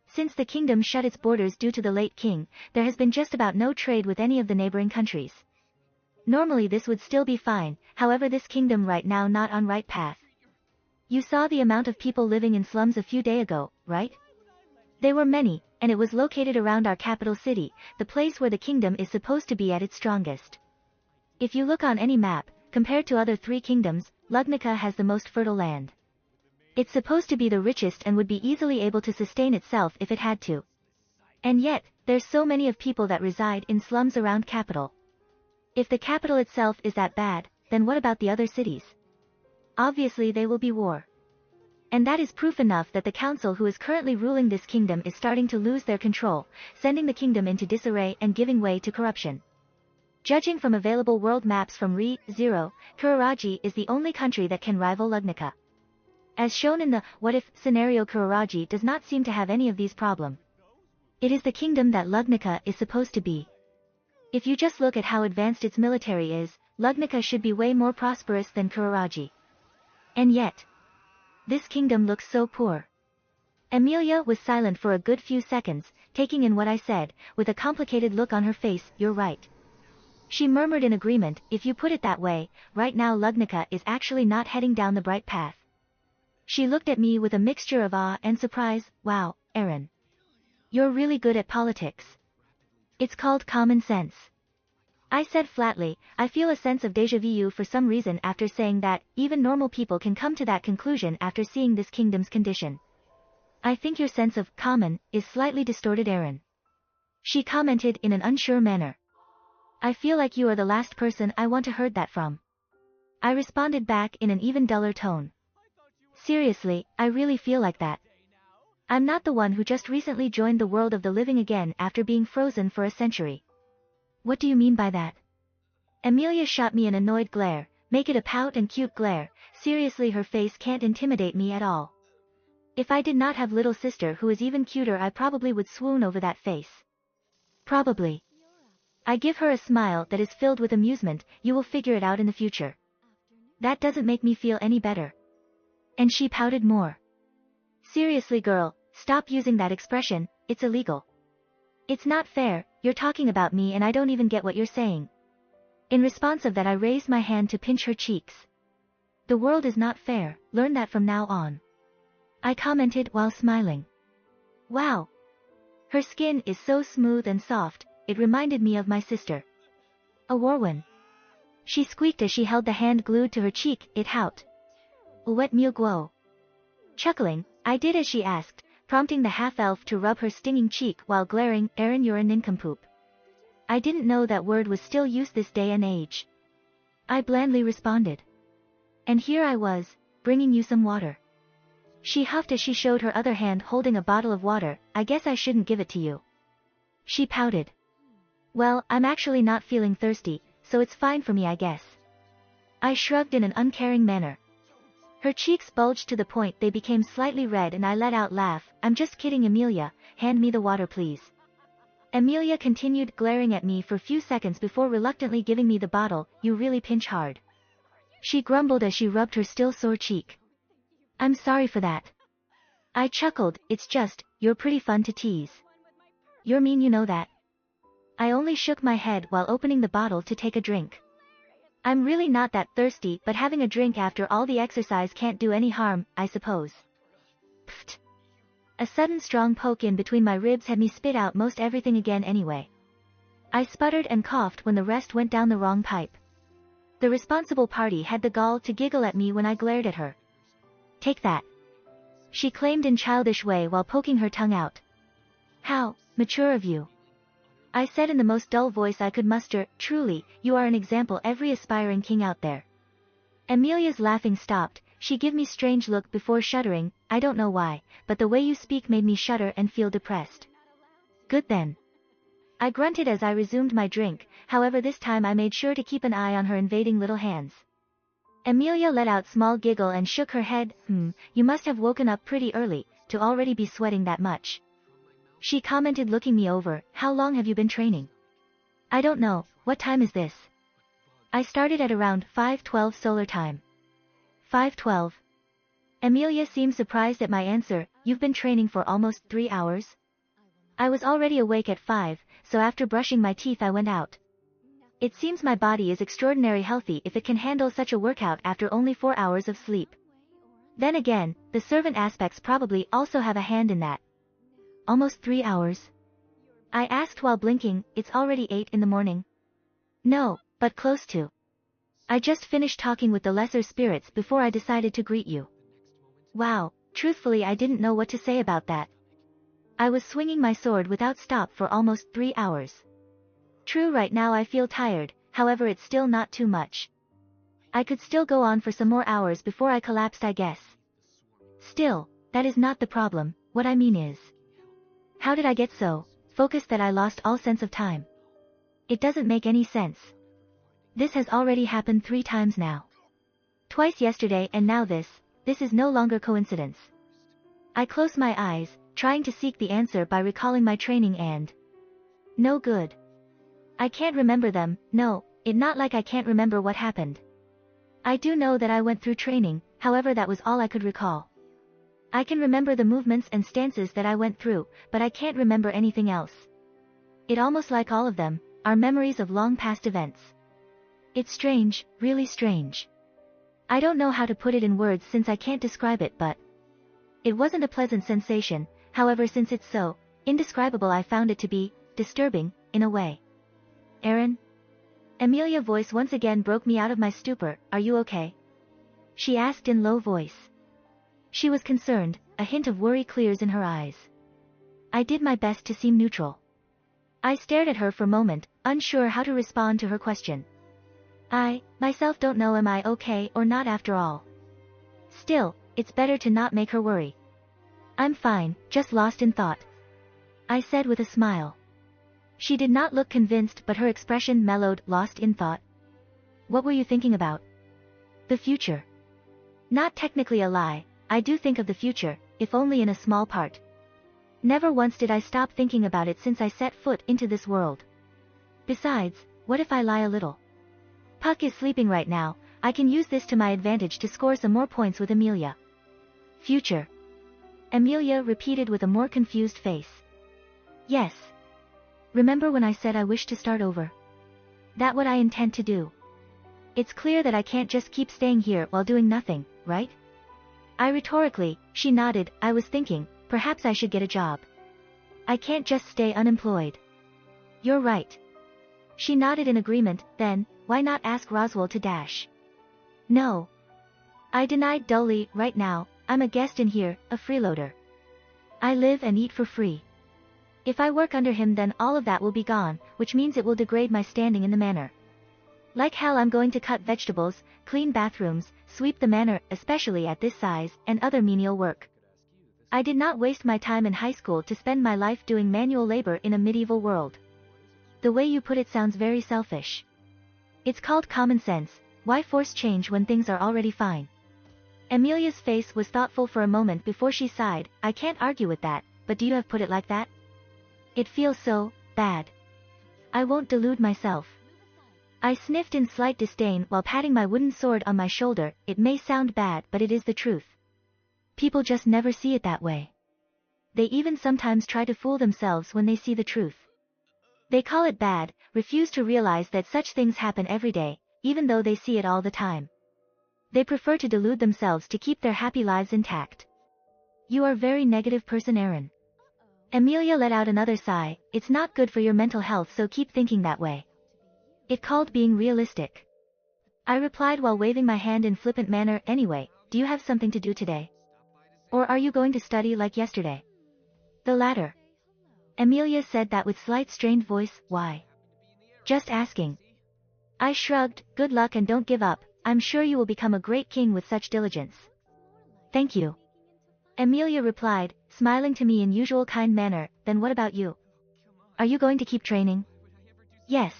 Since the kingdom shut its borders due to the late king, there has been just about no trade with any of the neighboring countries. Normally this would still be fine, however this kingdom right now not on right path. You saw the amount of people living in slums a few days ago, right? They were many, and it was located around our capital city, the place where the kingdom is supposed to be at its strongest. If you look on any map, compared to other 3 kingdoms, Lugnica has the most fertile land. It's supposed to be the richest and would be easily able to sustain itself if it had to. And yet, there's so many of people that reside in slums around capital. If the capital itself is that bad, then what about the other cities? Obviously they will be war. And that is proof enough that the council who is currently ruling this kingdom is starting to lose their control, sending the kingdom into disarray and giving way to corruption. Judging from available world maps from Re:0, Kuraraji is the only country that can rival Lugnica. As shown in the what if scenario, Kuraraji does not seem to have any of these problems. It is the kingdom that Lugnica is supposed to be. If you just look at how advanced its military is, Lugnica should be way more prosperous than Kuraraji. And yet, this kingdom looks so poor. Emilia was silent for a good few seconds, taking in what I said, with a complicated look on her face. You're right. She murmured in agreement, if you put it that way, right now Lugnica is actually not heading down the bright path. She looked at me with a mixture of awe and surprise, wow, Aaron. You're really good at politics. It's called common sense. I said flatly, I feel a sense of déjà vu for some reason after saying that, even normal people can come to that conclusion after seeing this kingdom's condition. I think your sense of common is slightly distorted, Aaron. She commented in an unsure manner. I feel like you are the last person I want to heard that from. I responded back in an even duller tone. Seriously, I really feel like that. I'm not the one who just recently joined the world of the living again after being frozen for a century. What do you mean by that? Emilia shot me an annoyed glare, make it a pout and cute glare, seriously her face can't intimidate me at all. If I did not have little sister who is even cuter I probably would swoon over that face. Probably. I give her a smile that is filled with amusement, you will figure it out in the future. That doesn't make me feel any better. And she pouted more. Seriously girl, stop using that expression, it's illegal. It's not fair, you're talking about me and I don't even get what you're saying. In response of that I raised my hand to pinch her cheeks. The world is not fair, learn that from now on. I commented while smiling. Wow. Her skin is so smooth and soft, it reminded me of my sister. A Warwin. She squeaked as she held the hand glued to her cheek, it hout. Wet mule guo. Chuckling, I did as she asked, prompting the half-elf to rub her stinging cheek while glaring, Aaron you're a nincompoop. I didn't know that word was still used this day and age. I blandly responded. And here I was, bringing you some water. She huffed as she showed her other hand holding a bottle of water, I guess I shouldn't give it to you. She pouted. Well, I'm actually not feeling thirsty, so it's fine for me I guess. I shrugged in an uncaring manner. Her cheeks bulged to the point they became slightly red and I let out laugh, I'm just kidding Emilia, hand me the water please. Emilia continued glaring at me for a few seconds before reluctantly giving me the bottle, you really pinch hard. She grumbled as she rubbed her still sore cheek. I'm sorry for that. I chuckled, it's just, you're pretty fun to tease. You're mean you know that. I only shook my head while opening the bottle to take a drink. I'm really not that thirsty but having a drink after all the exercise can't do any harm, I suppose. Pfft. A sudden strong poke in between my ribs had me spit out most everything again anyway. I sputtered and coughed when the rest went down the wrong pipe. The responsible party had the gall to giggle at me when I glared at her. Take that. She claimed in childish way while poking her tongue out. How mature of you. I said in the most dull voice I could muster, truly, you are an example every aspiring king out there. Emilia's laughing stopped, she gave me strange look before shuddering, I don't know why, but the way you speak made me shudder and feel depressed. Good then. I grunted as I resumed my drink, however this time I made sure to keep an eye on her invading little hands. Emilia let out small giggle and shook her head, you must have woken up pretty early, to already be sweating that much. She commented looking me over, how long have you been training? I don't know, what time is this? I started at around 5:12 solar time. 5:12. Emilia seemed surprised at my answer, you've been training for almost 3 hours? I was already awake at 5, so after brushing my teeth I went out. It seems my body is extraordinarily healthy if it can handle such a workout after only 4 hours of sleep. Then again, the servant aspects probably also have a hand in that. Almost 3 hours? I asked while blinking, it's already 8 in the morning. No, but close to. I just finished talking with the lesser spirits before I decided to greet you. Wow, truthfully I didn't know what to say about that. I was swinging my sword without stop for almost 3 hours. True right now I feel tired, however it's still not too much. I could still go on for some more hours before I collapsed I guess. Still, that is not the problem, what I mean is. How did I get so focused that I lost all sense of time? It doesn't make any sense. This has already happened 3 times now. Twice yesterday and now this is no longer coincidence. I close my eyes, trying to seek the answer by recalling my training and... no good. I can't remember them, no, it not like I can't remember what happened. I do know that I went through training, however that was all I could recall. I can remember the movements and stances that I went through, but I can't remember anything else. It almost like all of them, our memories of long past events. It's strange, really strange. I don't know how to put it in words since I can't describe it, but it wasn't a pleasant sensation. However, since it's so indescribable, I found it to be disturbing, in a way. Aaron? Emilia's voice once again broke me out of my stupor. Are you okay? She asked in low voice. She was concerned, a hint of worry clears in her eyes. I did my best to seem neutral. I stared at her for a moment, unsure how to respond to her question. I, myself don't know am I okay or not after all. Still, it's better to not make her worry. I'm fine, just lost in thought, I said with a smile. She did not look convinced, but her expression mellowed. Lost in thought? What were you thinking about? The future. Not technically a lie, I do think of the future, if only in a small part. Never once did I stop thinking about it since I set foot into this world. Besides, what if I lie a little? Puck is sleeping right now, I can use this to my advantage to score some more points with Emilia. Future. Emilia repeated with a more confused face. Yes. Remember when I said I wish to start over? That's what I intend to do. It's clear that I can't just keep staying here while doing nothing, right? I rhetorically, she nodded. I was thinking, perhaps I should get a job. I can't just stay unemployed. You're right. She nodded in agreement. Then, why not ask Roswaal to dash? No. I denied dully. Right now, I'm a guest in here, a freeloader. I live and eat for free. If I work under him, then all of that will be gone, which means it will degrade my standing in the manor. Like hell, I'm going to cut vegetables, clean bathrooms, sweep the manor, especially at this size, and other menial work. I did not waste my time in high school to spend my life doing manual labor in a medieval world. The way you put it sounds very selfish. It's called common sense. Why force change when things are already fine? Emilia's face was thoughtful for a moment before she sighed. I can't argue with that, but do you have put it like that? It feels so bad. I won't delude myself. I sniffed in slight disdain while patting my wooden sword on my shoulder. It may sound bad, but it is the truth. People just never see it that way. They even sometimes try to fool themselves when they see the truth. They call it bad, refuse to realize that such things happen every day, even though they see it all the time. They prefer to delude themselves to keep their happy lives intact. You are a very negative person, Aaron. Emilia let out another sigh. It's not good for your mental health, so keep thinking that way. It called being realistic. I replied while waving my hand in flippant manner. Anyway, do you have something to do today? Or are you going to study like yesterday? The latter. Emilia said that with slight strained voice. Why? Just asking. I shrugged. Good luck and don't give up. I'm sure you will become a great king with such diligence. Thank you. Emilia replied, smiling to me in usual kind manner. Then what about you? Are you going to keep training? Yes.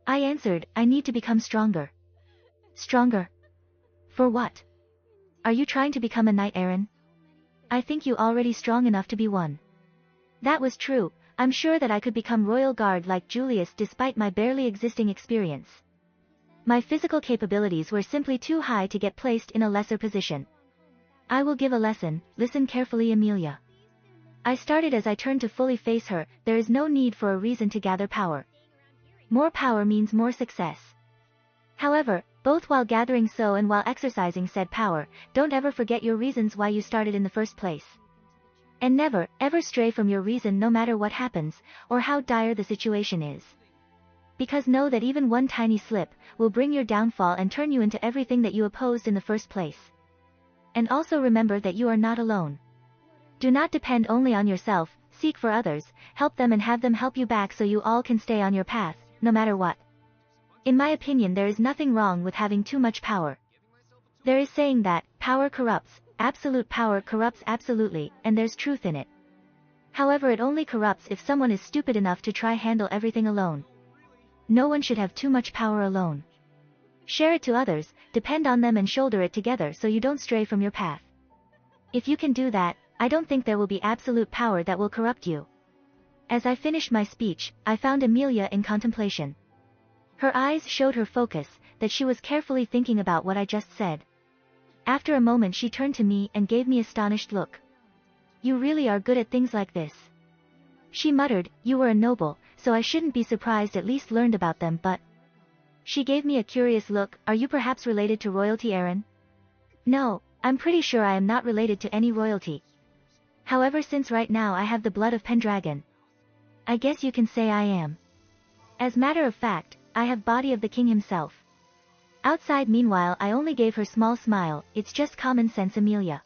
I answered. I need to become stronger. Stronger? For what? Are you trying to become a knight, Aaron? I think you already strong enough to be one. That was true. I'm sure that I could become royal guard like Julius despite my barely existing experience. My physical capabilities were simply too high to get placed in a lesser position. I will give a lesson. Listen carefully, Emilia. I started as I turned to fully face her. There is no need for a reason to gather power. More power means more success. However, both while gathering so and while exercising said power, don't ever forget your reasons why you started in the first place. And never, ever stray from your reason no matter what happens, or how dire the situation is. Because know that even one tiny slip will bring your downfall and turn you into everything that you opposed in the first place. And also remember that you are not alone. Do not depend only on yourself, seek for others, help them and have them help you back so you all can stay on your path, no matter what. In my opinion, there is nothing wrong with having too much power. There is saying that, power corrupts, absolute power corrupts absolutely, and there's truth in it. However, it only corrupts if someone is stupid enough to try handle everything alone. No one should have too much power alone. Share it to others, depend on them and shoulder it together so you don't stray from your path. If you can do that, I don't think there will be absolute power that will corrupt you. As I finished my speech, I found Emilia in contemplation. Her eyes showed her focus, that she was carefully thinking about what I just said. After a moment she turned to me and gave me an astonished look. You really are good at things like this. She muttered, you were a noble, so I shouldn't be surprised at least learned about them, but... She gave me a curious look. Are you perhaps related to royalty, Aaron? No, I'm pretty sure I am not related to any royalty. However, since right now I have the blood of Pendragon, I guess you can say I am. As matter of fact, I have body of the king himself. Outside, meanwhile, I only gave her small smile. It's just common sense, Emilia.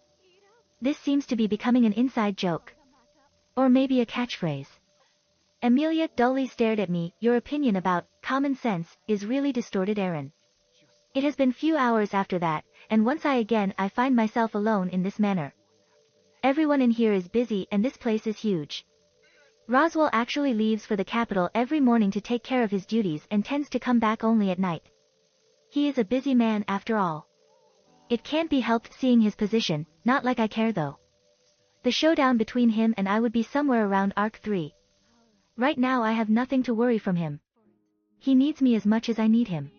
This seems to be becoming an inside joke. Or maybe a catchphrase. Emilia dully stared at me. Your opinion about common sense is really distorted, Aaron. It has been few hours after that, and once I find myself alone in this manner. Everyone in here is busy and this place is huge. Roswaal actually leaves for the capital every morning to take care of his duties and tends to come back only at night. He is a busy man after all. It can't be helped seeing his position, not like I care though. The showdown between him and I would be somewhere around Arc 3. Right now I have nothing to worry from him. He needs me as much as I need him.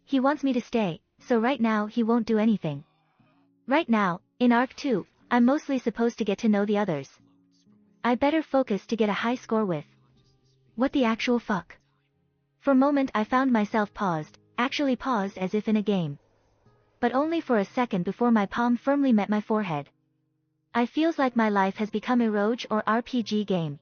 He wants me to stay, so right now he won't do anything. Right now, in Arc 2, I'm mostly supposed to get to know the others. I better focus to get a high score with. What the actual fuck? For a moment I found myself paused, actually paused as if in a game. But only for a second before my palm firmly met my forehead. I feels like my life has become a rogue or RPG game.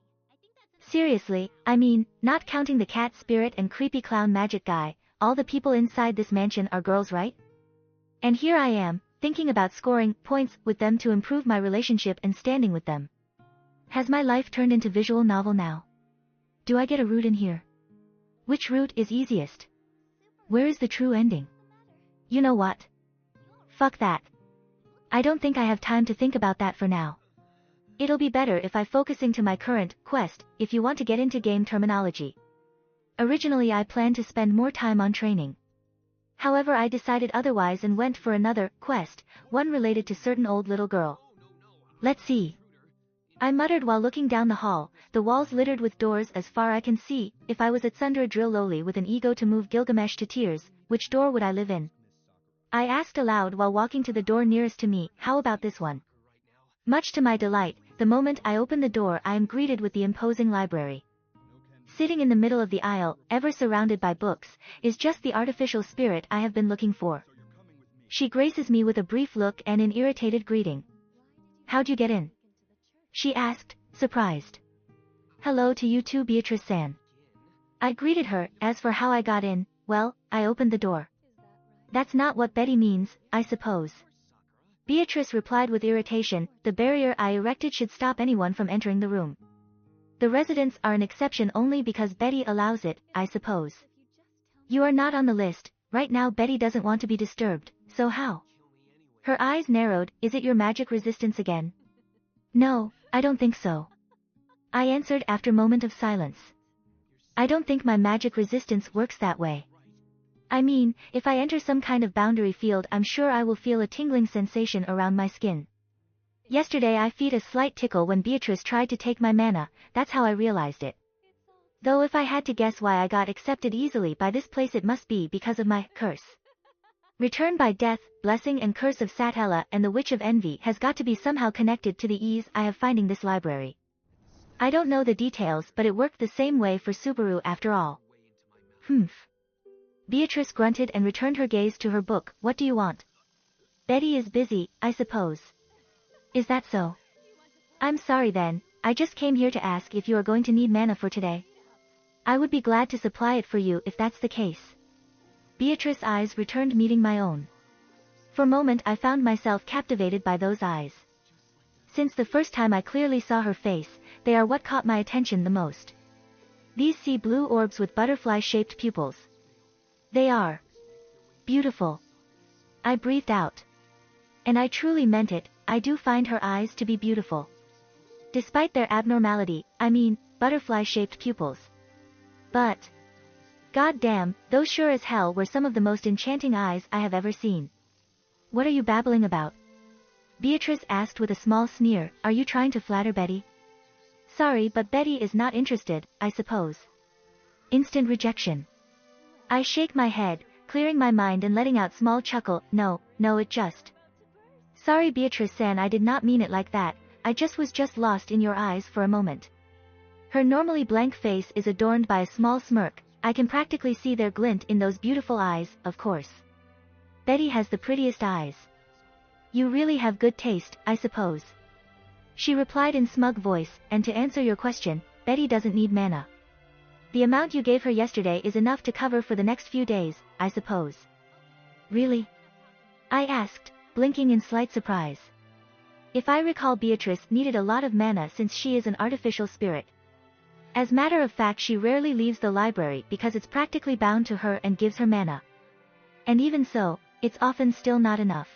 Seriously, I mean, not counting the cat spirit and creepy clown magic guy, all the people inside this mansion are girls, right? And here I am, thinking about scoring points with them to improve my relationship and standing with them. Has my life turned into visual novel now? Do I get a route in here? Which route is easiest? Where is the true ending? You know what? Fuck that. I don't think I have time to think about that for now. It'll be better if I focusing to my current quest, if you want to get into game terminology. Originally I planned to spend more time on training. However, I decided otherwise and went for another quest, one related to certain old little girl. Let's see. I muttered while looking down the hall, the walls littered with doors as far I can see. If I was at Sundra Drill lowly with an ego to move Gilgamesh to tears, which door would I live in? I asked aloud while walking to the door nearest to me. How about this one? Much to my delight, the moment I open the door I am greeted with the imposing library. Sitting in the middle of the aisle, ever surrounded by books, is just the artificial spirit I have been looking for. She graces me with a brief look and an irritated greeting. How'd you get in? She asked, surprised. Hello to you too, Beatrice-san. I greeted her. As for how I got in, well, I opened the door. That's not what Betty means, I suppose. Beatrice replied with irritation. The barrier I erected should stop anyone from entering the room. The residents are an exception only because Betty allows it, I suppose. You are not on the list. Right now Betty doesn't want to be disturbed, so how? Her eyes narrowed. Is it your magic resistance again? No, I don't think so. I answered after a moment of silence. I don't think my magic resistance works that way. I mean, if I enter some kind of boundary field I'm sure I will feel a tingling sensation around my skin. Yesterday I felt a slight tickle when Beatrice tried to take my mana, that's how I realized it. Though if I had to guess why I got accepted easily by this place it must be because of my curse. Return by death, blessing and curse of Satella and the Witch of Envy has got to be somehow connected to the ease I have finding this library. I don't know the details but it worked the same way for Subaru after all. Humph. Beatrice grunted and returned her gaze to her book. What do you want? Betty is busy, I suppose. Is that so? I'm sorry then, I just came here to ask if you are going to need mana for today. I would be glad to supply it for you if that's the case. Beatrice's eyes returned meeting my own. For a moment I found myself captivated by those eyes. Since the first time I clearly saw her face, they are what caught my attention the most. These sea blue orbs with butterfly-shaped pupils. They are beautiful. I breathed out. And I truly meant it, I do find her eyes to be beautiful. Despite their abnormality, I mean, butterfly-shaped pupils. But, god damn, those sure as hell were some of the most enchanting eyes I have ever seen. What are you babbling about? Beatrice asked with a small sneer. Are you trying to flatter Betty? Sorry, but Betty is not interested, I suppose. Instant rejection. I shake my head, clearing my mind and letting out small chuckle. No, it just. Sorry Beatrice-san, I did not mean it like that, I was just lost in your eyes for a moment. Her normally blank face is adorned by a small smirk. I can practically see their glint in those beautiful eyes, of course. Betty has the prettiest eyes. You really have good taste, I suppose. She replied in smug voice, and to answer your question, Betty doesn't need mana. The amount you gave her yesterday is enough to cover for the next few days, I suppose. Really? I asked, blinking in slight surprise. If I recall, Beatrice needed a lot of mana since she is an artificial spirit. As matter of fact, she rarely leaves the library because it's practically bound to her and gives her mana. And even so, it's often still not enough.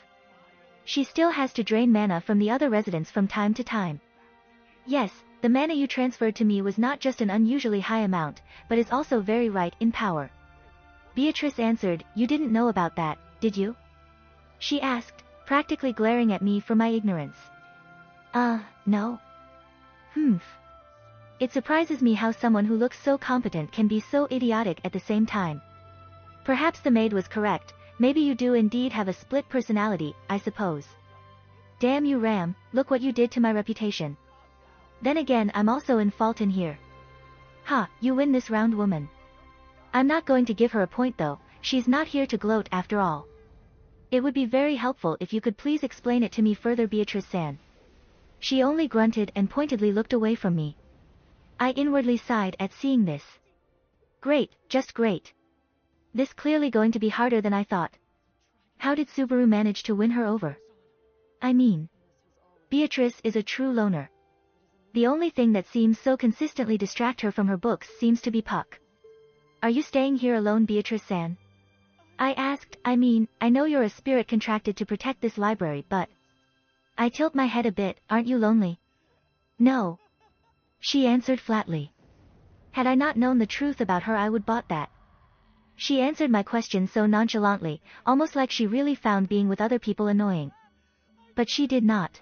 She still has to drain mana from the other residents from time to time. Yes, the mana you transferred to me was not just an unusually high amount, but is also very right in power. Beatrice answered, you didn't know about that, did you? She asked, practically glaring at me for my ignorance. No. It surprises me how someone who looks so competent can be so idiotic at the same time. Perhaps the maid was correct, maybe you do indeed have a split personality, I suppose. Damn you, Ram, look what you did to my reputation. Then again, I'm also in fault in here. Ha, you win this round, woman. I'm not going to give her a point though, she's not here to gloat after all. It would be very helpful if you could please explain it to me further, Beatrice-san. She only grunted and pointedly looked away from me. I inwardly sighed at seeing this. Great, just great. This clearly going to be harder than I thought. How did Subaru manage to win her over? I mean, Beatrice is a true loner. The only thing that seems so consistently distract her from her books seems to be Puck. Are you staying here alone, Beatrice-san? I asked. I mean, I know you're a spirit contracted to protect this library, but... I tilt my head a bit, aren't you lonely? No. She answered flatly. Had I not known the truth about her, I would bought that. She answered my question so nonchalantly, almost like she really found being with other people annoying. But she did not.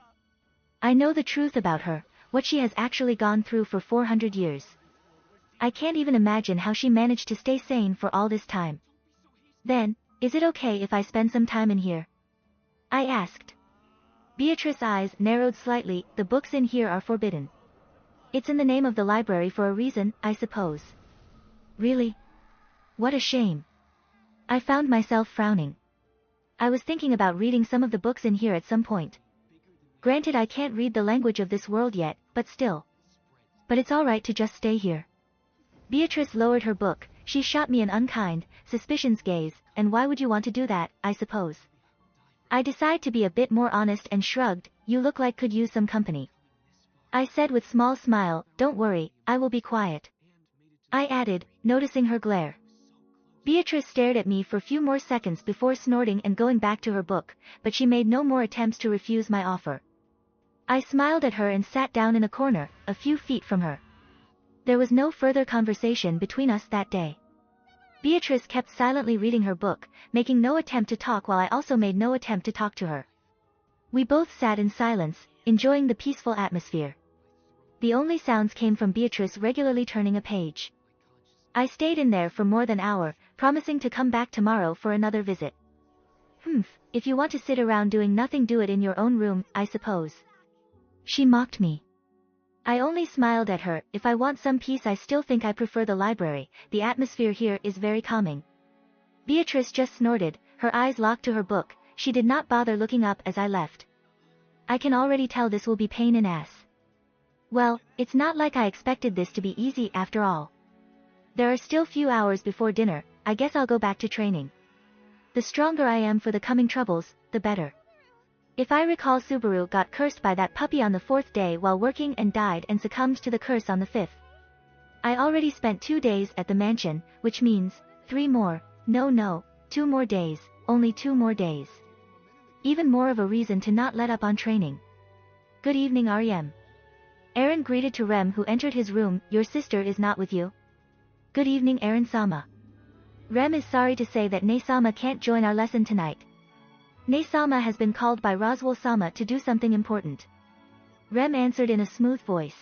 I know the truth about her, what she has actually gone through for 400 years. I can't even imagine how she managed to stay sane for all this time. Then, is it okay if I spend some time in here? I asked. Beatrice's eyes narrowed slightly. The books in here are forbidden. It's in the name of the library for a reason, I suppose. Really? What a shame. I found myself frowning. I was thinking about reading some of the books in here at some point. Granted, I can't read the language of this world yet, but still. But it's alright to just stay here. Beatrice lowered her book. She shot me an unkind, suspicious gaze, and why would you want to do that, I suppose? I decided to be a bit more honest and shrugged. You look like could use some company. I said with small smile, don't worry, I will be quiet. I added, noticing her glare. Beatrice stared at me for a few more seconds before snorting and going back to her book, but she made no more attempts to refuse my offer. I smiled at her and sat down in a corner, a few feet from her. There was no further conversation between us that day. Beatrice kept silently reading her book, making no attempt to talk while I also made no attempt to talk to her. We both sat in silence, enjoying the peaceful atmosphere. The only sounds came from Beatrice regularly turning a page. I stayed in there for more than an hour, promising to come back tomorrow for another visit. If you want to sit around doing nothing, do it in your own room, I suppose. She mocked me. I only smiled at her. If I want some peace, I still think I prefer the library. The atmosphere here is very calming. Beatrice just snorted, her eyes locked to her book. She did not bother looking up as I left. I can already tell this will be pain in ass. Well, it's not like I expected this to be easy after all. There are still few hours before dinner. I guess I'll go back to training. The stronger I am for the coming troubles, the better. If I recall, Subaru got cursed by that puppy on the 4th day while working and died and succumbed to the curse on the 5th. I already spent 2 days at the mansion, which means 3 more, no, 2 more days, only 2 more days. Even more of a reason to not let up on training. Good evening, REM. Aaron greeted to Rem, who entered his room. Your sister is not with you? Good evening, Aaron-sama. Rem is sorry to say that Ne-sama can't join our lesson tonight. Ne-sama has been called by Roswaal-sama to do something important. Rem answered in a smooth voice.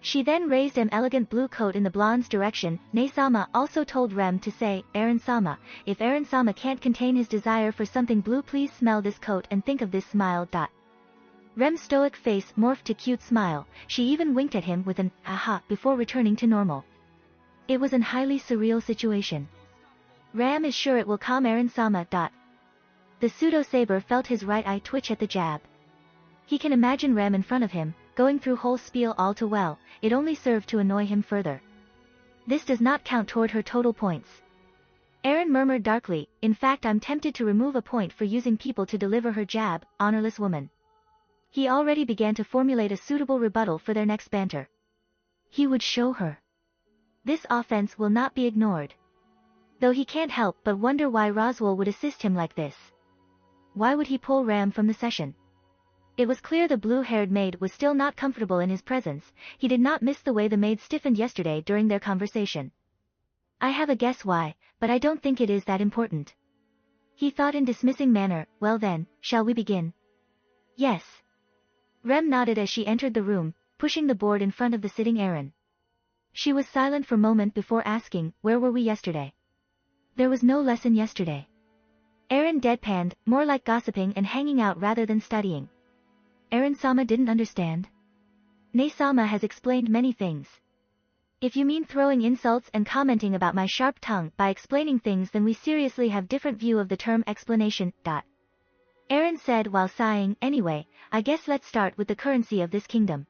She then raised an elegant blue coat in the blonde's direction. Ne-sama also told Rem to say, Aaron-sama, if Aaron-sama can't contain his desire for something blue, please smell this coat and think of this smile. Rem's stoic face morphed to cute smile, she even winked at him with an aha before returning to normal. It was an highly surreal situation. Ram is sure it will calm Eren-sama. The pseudo-saber felt his right eye twitch at the jab. He can imagine Ram in front of him, going through whole spiel all too well, it only served to annoy him further. This does not count toward her total points. Eren murmured darkly, in fact I'm tempted to remove a point for using people to deliver her jab, honorless woman. He already began to formulate a suitable rebuttal for their next banter. He would show her. This offense will not be ignored. Though he can't help but wonder why Roswaal would assist him like this. Why would he pull Ram from the session? It was clear the blue-haired maid was still not comfortable in his presence, he did not miss the way the maid stiffened yesterday during their conversation. I have a guess why, but I don't think it is that important. He thought in dismissing manner, well then, shall we begin? Yes. Rem nodded as she entered the room, pushing the board in front of the sitting Eren. She was silent for a moment before asking, where were we yesterday? There was no lesson yesterday. Eren deadpanned, more like gossiping and hanging out rather than studying. Eren-sama didn't understand. Ne-sama has explained many things. If you mean throwing insults and commenting about my sharp tongue by explaining things, then we seriously have different view of the term explanation. Eren said while sighing, anyway, I guess let's start with the currency of this kingdom.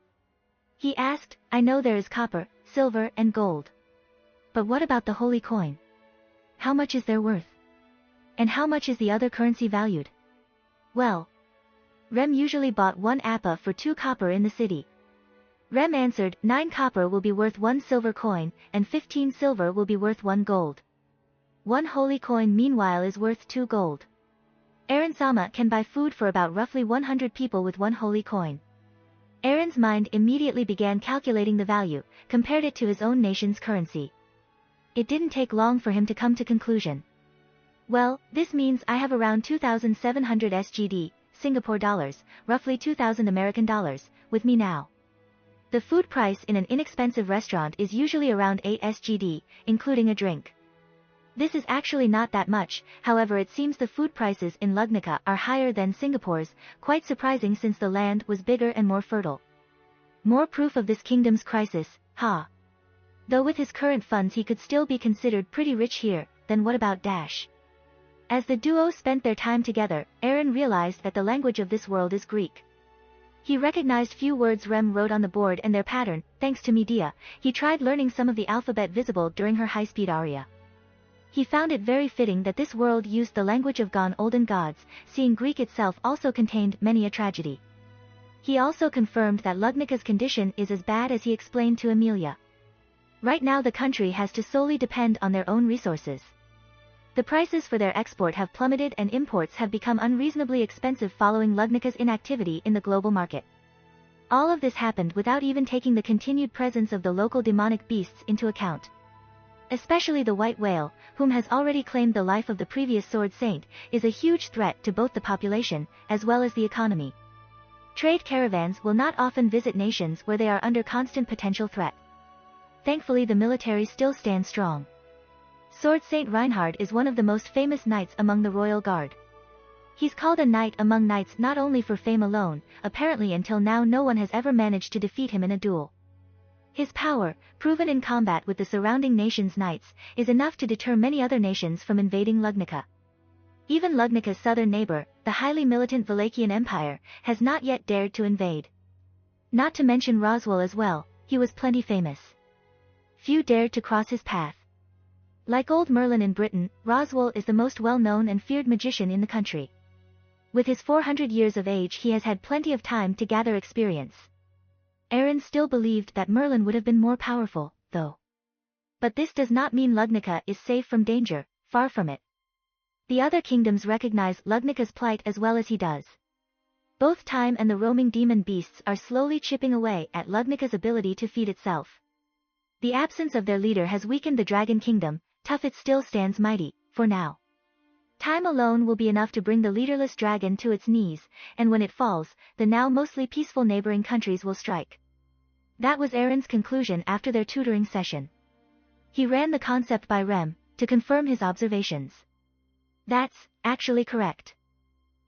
He asked, I know there is copper, silver and gold. But what about the holy coin? How much is their worth? And how much is the other currency valued? Well, Rem usually bought 1 appa for 2 copper in the city. Rem answered, 9 copper will be worth 1 silver coin, and 15 silver will be worth 1 gold. 1 holy coin meanwhile is worth 2 gold. Eren-sama can buy food for about roughly 100 people with 1 holy coin. Eren's mind immediately began calculating the value, compared it to his own nation's currency. It didn't take long for him to come to conclusion. Well, this means I have around 2,700 SGD, Singapore dollars, roughly 2,000 American dollars, with me now. The food price in an inexpensive restaurant is usually around 8 SGD, including a drink. This is actually not that much, however it seems the food prices in Lugnica are higher than Singapore's, quite surprising since the land was bigger and more fertile. More proof of this kingdom's crisis, ha. Though with his current funds he could still be considered pretty rich here, then what about Dash? As the duo spent their time together, Eren realized that the language of this world is Greek. He recognized few words Rem wrote on the board and their pattern, thanks to Medea. He tried learning some of the alphabet visible during her high-speed aria. He found it very fitting that this world used the language of gone olden gods, seeing Greek itself also contained many a tragedy. He also confirmed that Lugnica's condition is as bad as he explained to Emilia. Right now the country has to solely depend on their own resources. The prices for their export have plummeted and imports have become unreasonably expensive following Lugnica's inactivity in the global market. All of this happened without even taking the continued presence of the local demonic beasts into account. Especially the white whale, whom has already claimed the life of the previous sword saint, is a huge threat to both the population, as well as the economy. Trade caravans will not often visit nations where they are under constant potential threat. Thankfully the military still stands strong. Sword Saint Reinhard is one of the most famous knights among the royal guard. He's called a knight among knights not only for fame alone, apparently until now no one has ever managed to defeat him in a duel. His power, proven in combat with the surrounding nation's knights, is enough to deter many other nations from invading Lugnica. Even Lugnica's southern neighbor, the highly militant Valachian Empire, has not yet dared to invade. Not to mention Roswaal as well, he was plenty famous. Few dared to cross his path. Like old Merlin in Britain, Roswaal is the most well-known and feared magician in the country. With his 400 years of age he has had plenty of time to gather experience. Eren still believed that Merlin would have been more powerful, though. But this does not mean Lugnica is safe from danger, far from it. The other kingdoms recognize Lugnica's plight as well as he does. Both time and the roaming demon beasts are slowly chipping away at Lugnica's ability to feed itself. The absence of their leader has weakened the Dragon Kingdom, tough it still stands mighty, for now. Time alone will be enough to bring the leaderless dragon to its knees, and when it falls, the now mostly peaceful neighboring countries will strike. That was Eren's conclusion after their tutoring session. He ran the concept by Rem, to confirm his observations. That's actually correct.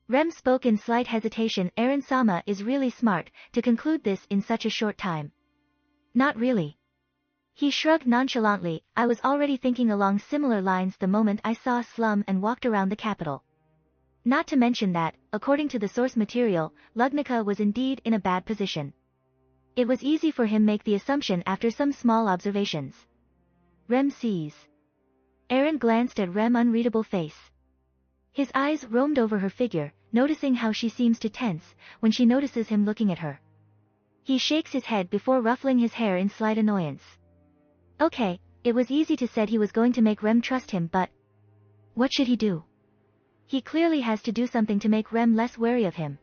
Rem spoke in slight hesitation. Eren-sama is really smart to conclude this in such a short time. Not really. He shrugged nonchalantly. I was already thinking along similar lines the moment I saw a slum and walked around the capital. Not to mention that, according to the source material, Lugnica was indeed in a bad position. It was easy for him make the assumption after some small observations. Rem sees. Eren glanced at Rem's unreadable face. His eyes roamed over her figure, noticing how she seems to tense when she notices him looking at her. He shakes his head before ruffling his hair in slight annoyance. Okay, it was easy to said he was going to make Rem trust him, but what should he do? He clearly has to do something to make Rem less wary of him.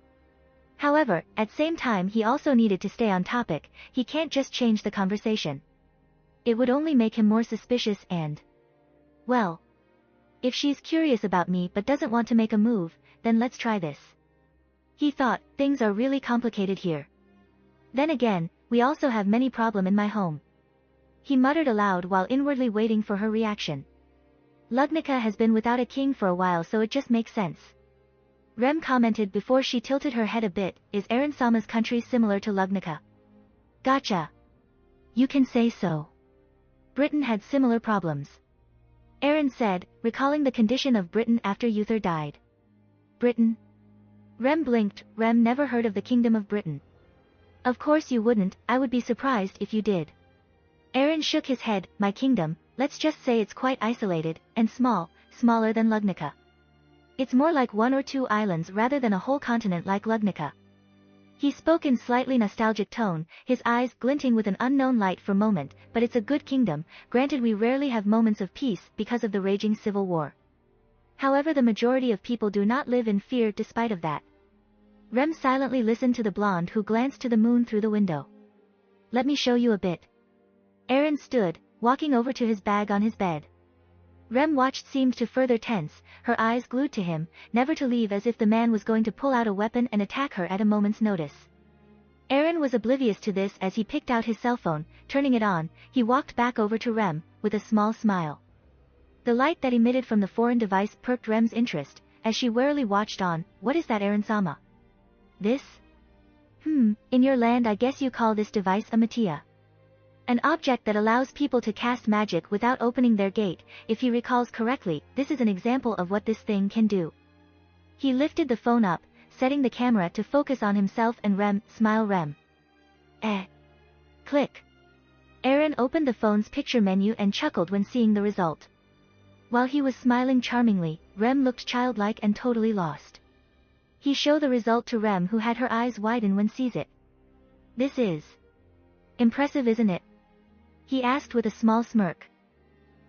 However, at same time he also needed to stay on topic. He can't just change the conversation. It would only make him more suspicious and... well, if she's curious about me but doesn't want to make a move, then let's try this. He thought, things are really complicated here. Then again, we also have many problems in my home. He muttered aloud while inwardly waiting for her reaction. Lugnica has been without a king for a while, so it just makes sense. Rem commented before she tilted her head a bit. Is Eren-sama's country similar to Lugnica? Gotcha. You can say so. Britain had similar problems. Eren said, recalling the condition of Britain after Uther died. Britain? Rem blinked. Rem never heard of the Kingdom of Britain. Of course you wouldn't, I would be surprised if you did. Eren shook his head. My kingdom, let's just say it's quite isolated, and small, smaller than Lugnica. It's more like 1 or 2 islands rather than a whole continent like Lugnica. He spoke in slightly nostalgic tone, his eyes glinting with an unknown light for a moment. But it's a good kingdom, granted we rarely have moments of peace because of the raging civil war. However, the majority of people do not live in fear despite of that. Rem silently listened to the blonde who glanced to the moon through the window. Let me show you a bit. Eren stood, walking over to his bag on his bed. Rem watched, seemed to further tense, her eyes glued to him, never to leave, as if the man was going to pull out a weapon and attack her at a moment's notice. Eren was oblivious to this as he picked out his cell phone. Turning it on, he walked back over to Rem, with a small smile. The light that emitted from the foreign device perked Rem's interest, as she warily watched on. What is that, Eren-sama? This? In your land I guess you call this device a Matia. An object that allows people to cast magic without opening their gate. If he recalls correctly, this is an example of what this thing can do. He lifted the phone up, setting the camera to focus on himself and Rem. Smile, Rem. Click. Eren opened the phone's picture menu and chuckled when seeing the result. While he was smiling charmingly, Rem looked childlike and totally lost. He showed the result to Rem, who had her eyes widen when sees it. This is impressive, isn't it? He asked with a small smirk.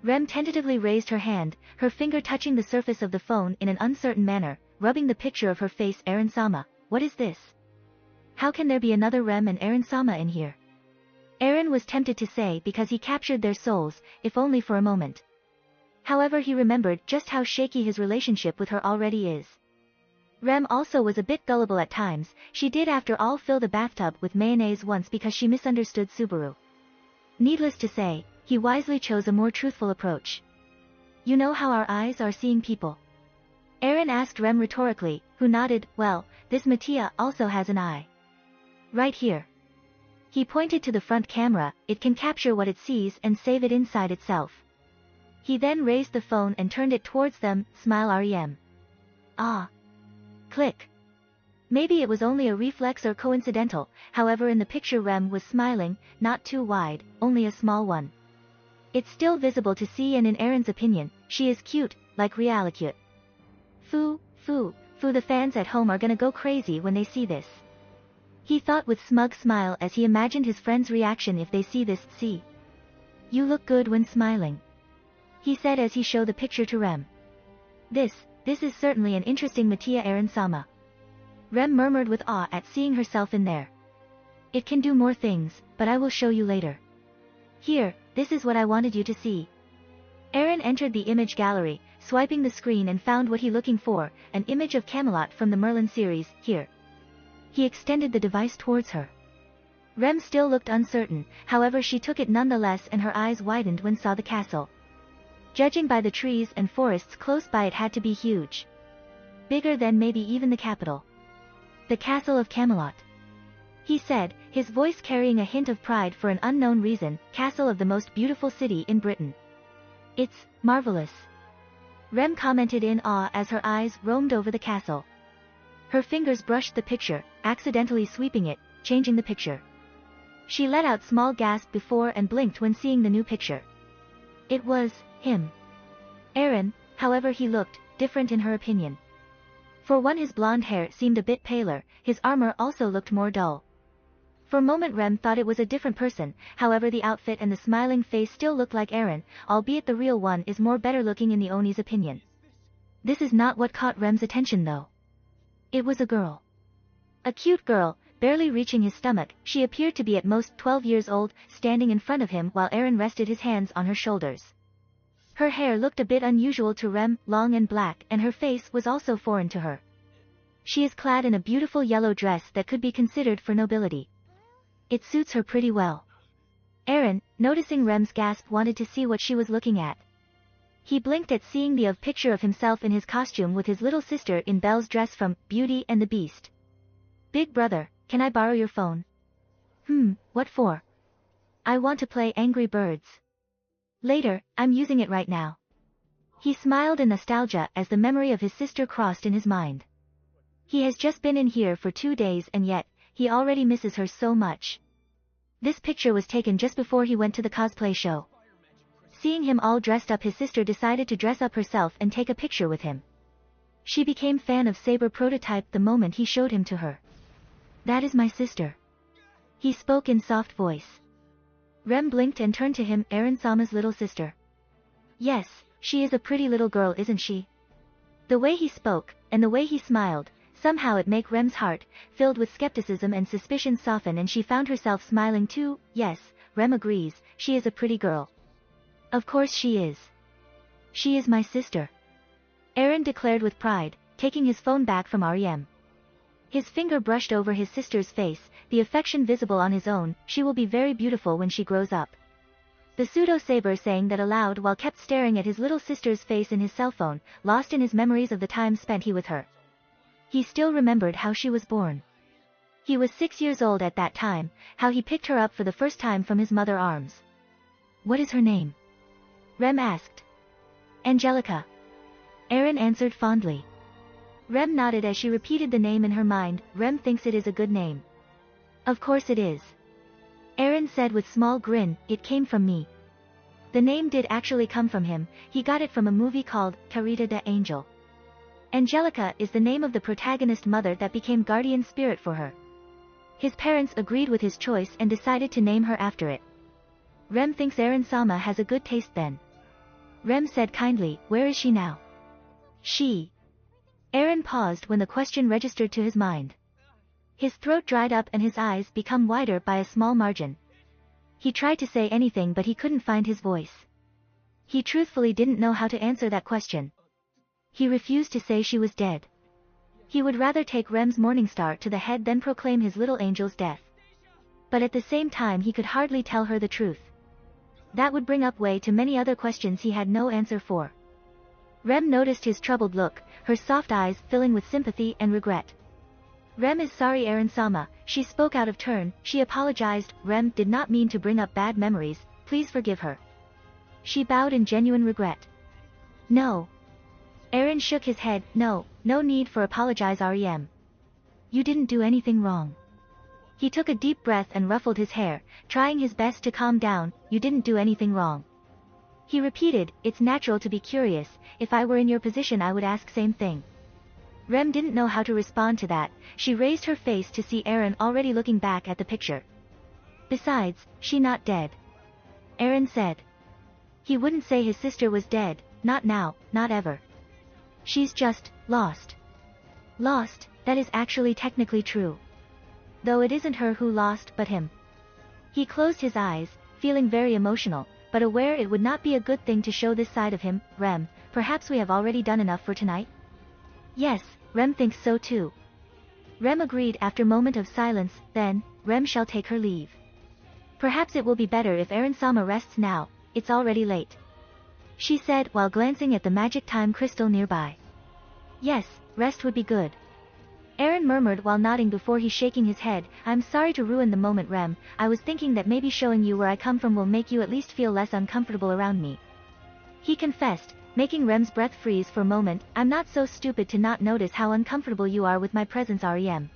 Rem tentatively raised her hand, her finger touching the surface of the phone in an uncertain manner, rubbing the picture of her face. Eren-sama, what is this? How can there be another Rem and Eren-sama in here? Eren was tempted to say because he captured their souls, if only for a moment. However, he remembered just how shaky his relationship with her already is. Rem also was a bit gullible at times. She did after all fill the bathtub with mayonnaise once because she misunderstood Subaru. Needless to say, he wisely chose a more truthful approach. You know how our eyes are seeing people? Eren asked Rem rhetorically, who nodded. Well, this Matia also has an eye. Right here. He pointed to the front camera. It can capture what it sees and save it inside itself. He then raised the phone and turned it towards them. Smile, Rem. Ah. Click. Maybe it was only a reflex or coincidental. However, in the picture Rem was smiling, not too wide, only a small one. It's still visible to see, and in Eren's opinion, she is cute, like realicute. Foo, the fans at home are gonna go crazy when they see this. He thought with smug smile as he imagined his friend's reaction if they see this. See? You look good when smiling. He said as he showed the picture to Rem. This is certainly an interesting Matia, Eren-sama. Rem murmured with awe at seeing herself in there. It can do more things, but I will show you later. Here, this is what I wanted you to see. Eren entered the image gallery, swiping the screen, and found what he looking for, an image of Camelot from the Merlin series. Here. He extended the device towards her. Rem still looked uncertain, however she took it nonetheless, and her eyes widened when saw the castle. Judging by the trees and forests close by, it had to be huge. Bigger than maybe even the capital. The castle of Camelot. He said, his voice carrying a hint of pride for an unknown reason, castle of the most beautiful city in Britain. It's marvelous. Rem commented in awe as her eyes roamed over the castle. Her fingers brushed the picture, accidentally sweeping it, changing the picture. She let out small gasp before and blinked when seeing the new picture. It was him. Aaron, however he looked, different in her opinion. For one, his blonde hair seemed a bit paler, his armor also looked more dull. For a moment Rem thought it was a different person, however the outfit and the smiling face still looked like Aaron, albeit the real one is more better looking in the Oni's opinion. This is not what caught Rem's attention though. It was a girl. A cute girl, barely reaching his stomach, she appeared to be at most 12 years old, standing in front of him while Aaron rested his hands on her shoulders. Her hair looked a bit unusual to Rem, long and black, and her face was also foreign to her. She is clad in a beautiful yellow dress that could be considered for nobility. It suits her pretty well. Aaron, noticing Rem's gasp, wanted to see what she was looking at. He blinked at seeing the picture of himself in his costume with his little sister in Belle's dress from Beauty and the Beast. Big brother, can I borrow your phone? What for? I want to play Angry Birds. Later, I'm using it right now. He smiled in nostalgia as the memory of his sister crossed in his mind. He has just been in here for 2 days and yet, he already misses her so much. This picture was taken just before he went to the cosplay show. Seeing him all dressed up, his sister decided to dress up herself and take a picture with him. She became fan of Saber Prototype the moment he showed him to her. That is my sister. He spoke in soft voice. Rem blinked and turned to him, Aaron-sama's little sister. Yes, she is a pretty little girl, isn't she? The way he spoke, and the way he smiled, somehow it made Rem's heart, filled with skepticism and suspicion, soften, and she found herself smiling too. Yes, Rem agrees, she is a pretty girl. Of course she is. She is my sister. Aaron declared with pride, taking his phone back from Rem. His finger brushed over his sister's face, the affection visible on his own. She will be very beautiful when she grows up. The pseudo-saber saying that aloud while kept staring at his little sister's face in his cell phone, lost in his memories of the time spent he with her. He still remembered how she was born. He was 6 years old at that time, how he picked her up for the first time from his mother's arms. What is her name? Rem asked. Angelica. Aaron answered fondly. Rem nodded as she repeated the name in her mind. Rem thinks it is a good name. Of course it is. Aaron said with small grin, it came from me. The name did actually come from him, he got it from a movie called Carita de Angel. Angelica is the name of the protagonist's mother that became guardian spirit for her. His parents agreed with his choice and decided to name her after it. Rem thinks Aaron-sama has a good taste then. Rem said kindly, where is she now? She. Aaron paused when the question registered to his mind. His throat dried up and his eyes become wider by a small margin. He tried to say anything but he couldn't find his voice. He truthfully didn't know how to answer that question. He refused to say she was dead. He would rather take Rem's Morningstar to the head than proclaim his little angel's death. But at the same time he could hardly tell her the truth. That would bring up way too many other questions he had no answer for. Rem noticed his troubled look, her soft eyes filling with sympathy and regret. Rem is sorry Aaron-sama, she spoke out of turn, she apologized. Rem did not mean to bring up bad memories, please forgive her. She bowed in genuine regret. No. Aaron shook his head, no need for apologize Rem. You didn't do anything wrong. He took a deep breath and ruffled his hair, trying his best to calm down, you didn't do anything wrong. He repeated, it's natural to be curious, if I were in your position I would ask same thing. Rem didn't know how to respond to that, she raised her face to see Aaron already looking back at the picture. Besides, she not dead. Aaron said. He wouldn't say his sister was dead, not now, not ever. She's just, lost. Lost, that is actually technically true. Though it isn't her who lost but him. He closed his eyes, feeling very emotional, but aware it would not be a good thing to show this side of him. Rem, perhaps we have already done enough for tonight? Yes, Rem thinks so too. Rem agreed after a moment of silence, then, Rem shall take her leave. Perhaps it will be better if Aaron-sama rests now, it's already late. She said while glancing at the magic time crystal nearby. Yes, rest would be good. Aaron murmured while nodding before he shaking his head, I'm sorry to ruin the moment, Rem, I was thinking that maybe showing you where I come from will make you at least feel less uncomfortable around me. He confessed, making Rem's breath freeze for a moment, I'm not so stupid to not notice how uncomfortable you are with my presence, Rem.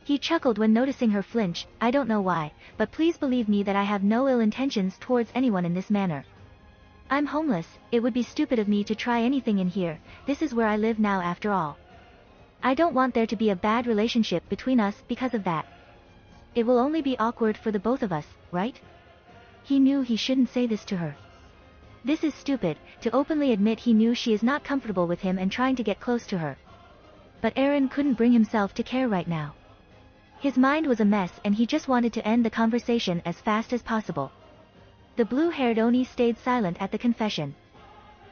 He chuckled when noticing her flinch, I don't know why, but please believe me that I have no ill intentions towards anyone in this manner. I'm homeless, it would be stupid of me to try anything in here, this is where I live now after all. I don't want there to be a bad relationship between us because of that. It will only be awkward for the both of us, right? He knew he shouldn't say this to her. This is stupid, to openly admit he knew she is not comfortable with him and trying to get close to her. But Aaron couldn't bring himself to care right now. His mind was a mess and he just wanted to end the conversation as fast as possible. The blue-haired Oni stayed silent at the confession.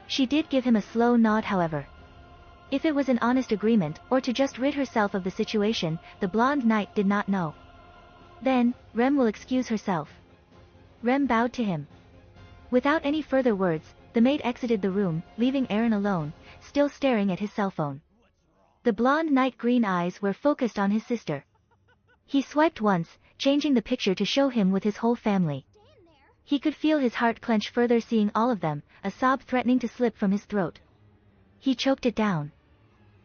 She did give him a slow nod, however. If it was an honest agreement, or to just rid herself of the situation, the blonde knight did not know. Then, Rem will excuse herself. Rem bowed to him. Without any further words, the maid exited the room, leaving Aaron alone, still staring at his cell phone. The blonde knight green eyes were focused on his sister. He swiped once, changing the picture to show him with his whole family. He could feel his heart clench further seeing all of them, a sob threatening to slip from his throat. He choked it down.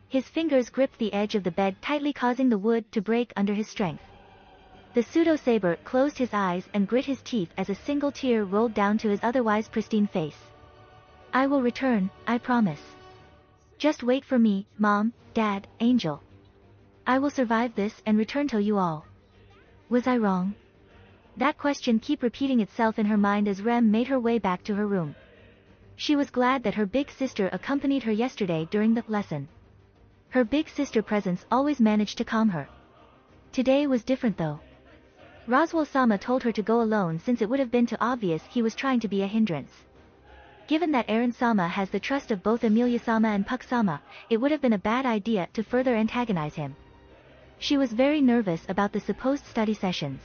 His fingers gripped the edge of the bed tightly, causing the wood to break under his strength. The pseudo-saber closed his eyes and grit his teeth as a single tear rolled down to his otherwise pristine face. I will return, I promise. Just wait for me, Mom, Dad, Angel. I will survive this and return to you all. Was I wrong? That question kept repeating itself in her mind as Rem made her way back to her room. She was glad that her big sister accompanied her yesterday during the lesson. Her big sister presence always managed to calm her. Today was different though. Roswaal-sama told her to go alone since it would have been too obvious he was trying to be a hindrance. Given that Aaron-sama has the trust of both Emilia-sama and Puck-sama, it would have been a bad idea to further antagonize him. She was very nervous about the supposed study sessions.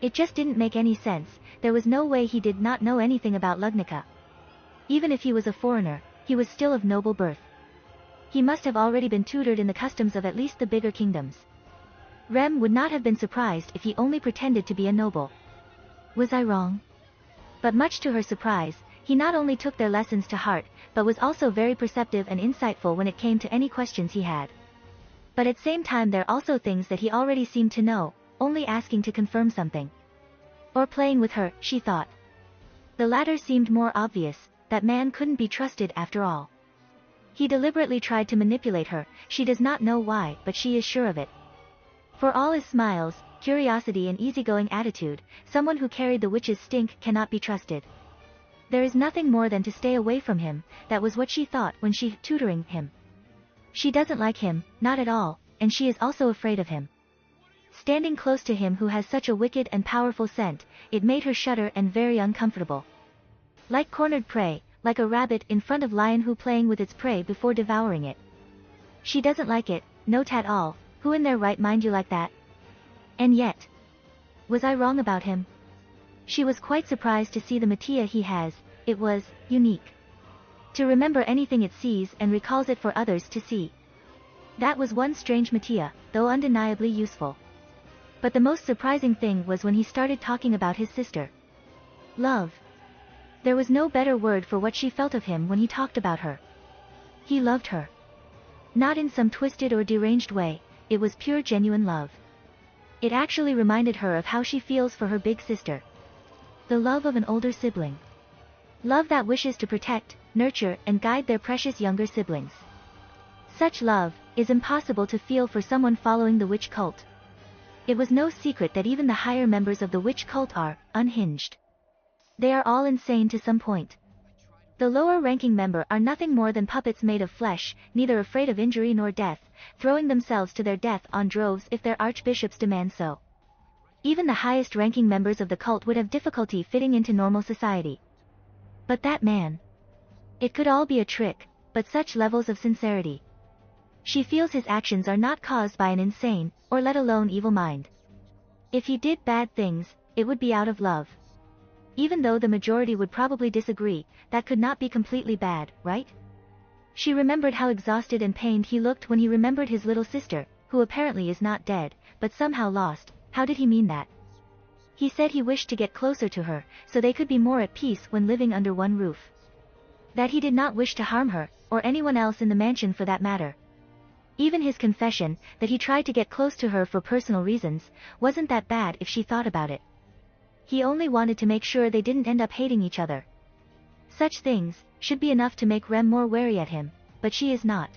It just didn't make any sense, there was no way he did not know anything about Lugnica. Even if he was a foreigner, he was still of noble birth. He must have already been tutored in the customs of at least the bigger kingdoms. Rem would not have been surprised if he only pretended to be a noble. Was I wrong? But much to her surprise, he not only took their lessons to heart, but was also very perceptive and insightful when it came to any questions he had. But at the same time there are also things that he already seemed to know, only asking to confirm something. Or playing with her, she thought. The latter seemed more obvious, that man couldn't be trusted after all. He deliberately tried to manipulate her, she does not know why, but she is sure of it. For all his smiles, curiosity and easygoing attitude, someone who carried the witch's stink cannot be trusted. There is nothing more than to stay away from him, that was what she thought when she tutoring him. She doesn't like him, not at all, and she is also afraid of him. Standing close to him who has such a wicked and powerful scent, it made her shudder and very uncomfortable. Like cornered prey, like a rabbit in front of lion who playing with its prey before devouring it. She doesn't like it, not at all, who in their right mind you like that? And yet, was I wrong about him? She was quite surprised to see the Mattia he has, it was unique. To remember anything it sees and recalls it for others to see. That was one strange Mattia, though undeniably useful. But the most surprising thing was when he started talking about his sister. Love. There was no better word for what she felt of him when he talked about her. He loved her. Not in some twisted or deranged way, it was pure genuine love. It actually reminded her of how she feels for her big sister. The love of an older sibling. Love that wishes to protect, nurture and guide their precious younger siblings. Such love is impossible to feel for someone following the witch cult. It was no secret that even the higher members of the witch cult are unhinged. They are all insane to some point. The lower-ranking member are nothing more than puppets made of flesh, neither afraid of injury nor death, throwing themselves to their death on droves if their archbishops demand so. Even the highest-ranking members of the cult would have difficulty fitting into normal society. But that man. It could all be a trick, but such levels of sincerity. She feels his actions are not caused by an insane, or let alone evil mind. If he did bad things, it would be out of love. Even though the majority would probably disagree, that could not be completely bad, right? She remembered how exhausted and pained he looked when he remembered his little sister, who apparently is not dead, but somehow lost. How did he mean that? He said he wished to get closer to her, so they could be more at peace when living under one roof. That he did not wish to harm her, or anyone else in the mansion for that matter. Even his confession, that he tried to get close to her for personal reasons, wasn't that bad if she thought about it. He only wanted to make sure they didn't end up hating each other. Such things should be enough to make Rem more wary at him, but she is not.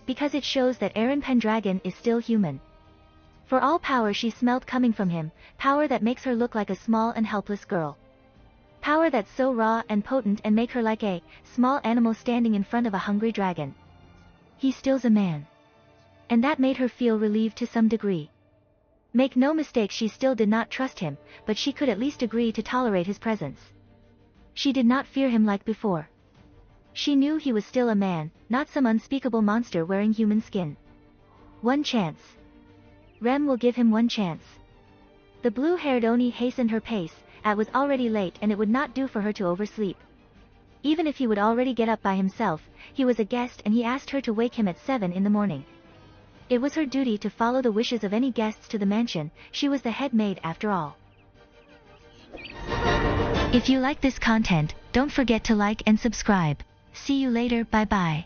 Because it shows that Aaron Pendragon is still human. For all power she smelled coming from him, power that makes her look like a small and helpless girl. Power that's so raw and potent and make her like a small animal standing in front of a hungry dragon. He still's a man. And that made her feel relieved to some degree. Make no mistake, she still did not trust him, but she could at least agree to tolerate his presence. She did not fear him like before. She knew he was still a man, not some unspeakable monster wearing human skin. One chance. Rem will give him one chance. The blue-haired Oni hastened her pace, it was already late and it would not do for her to oversleep. Even if he would already get up by himself, he was a guest and he asked her to wake him at 7 in the morning. It was her duty to follow the wishes of any guests to the mansion, she was the head maid after all. If you like this content, don't forget to like and subscribe. See you later, bye bye.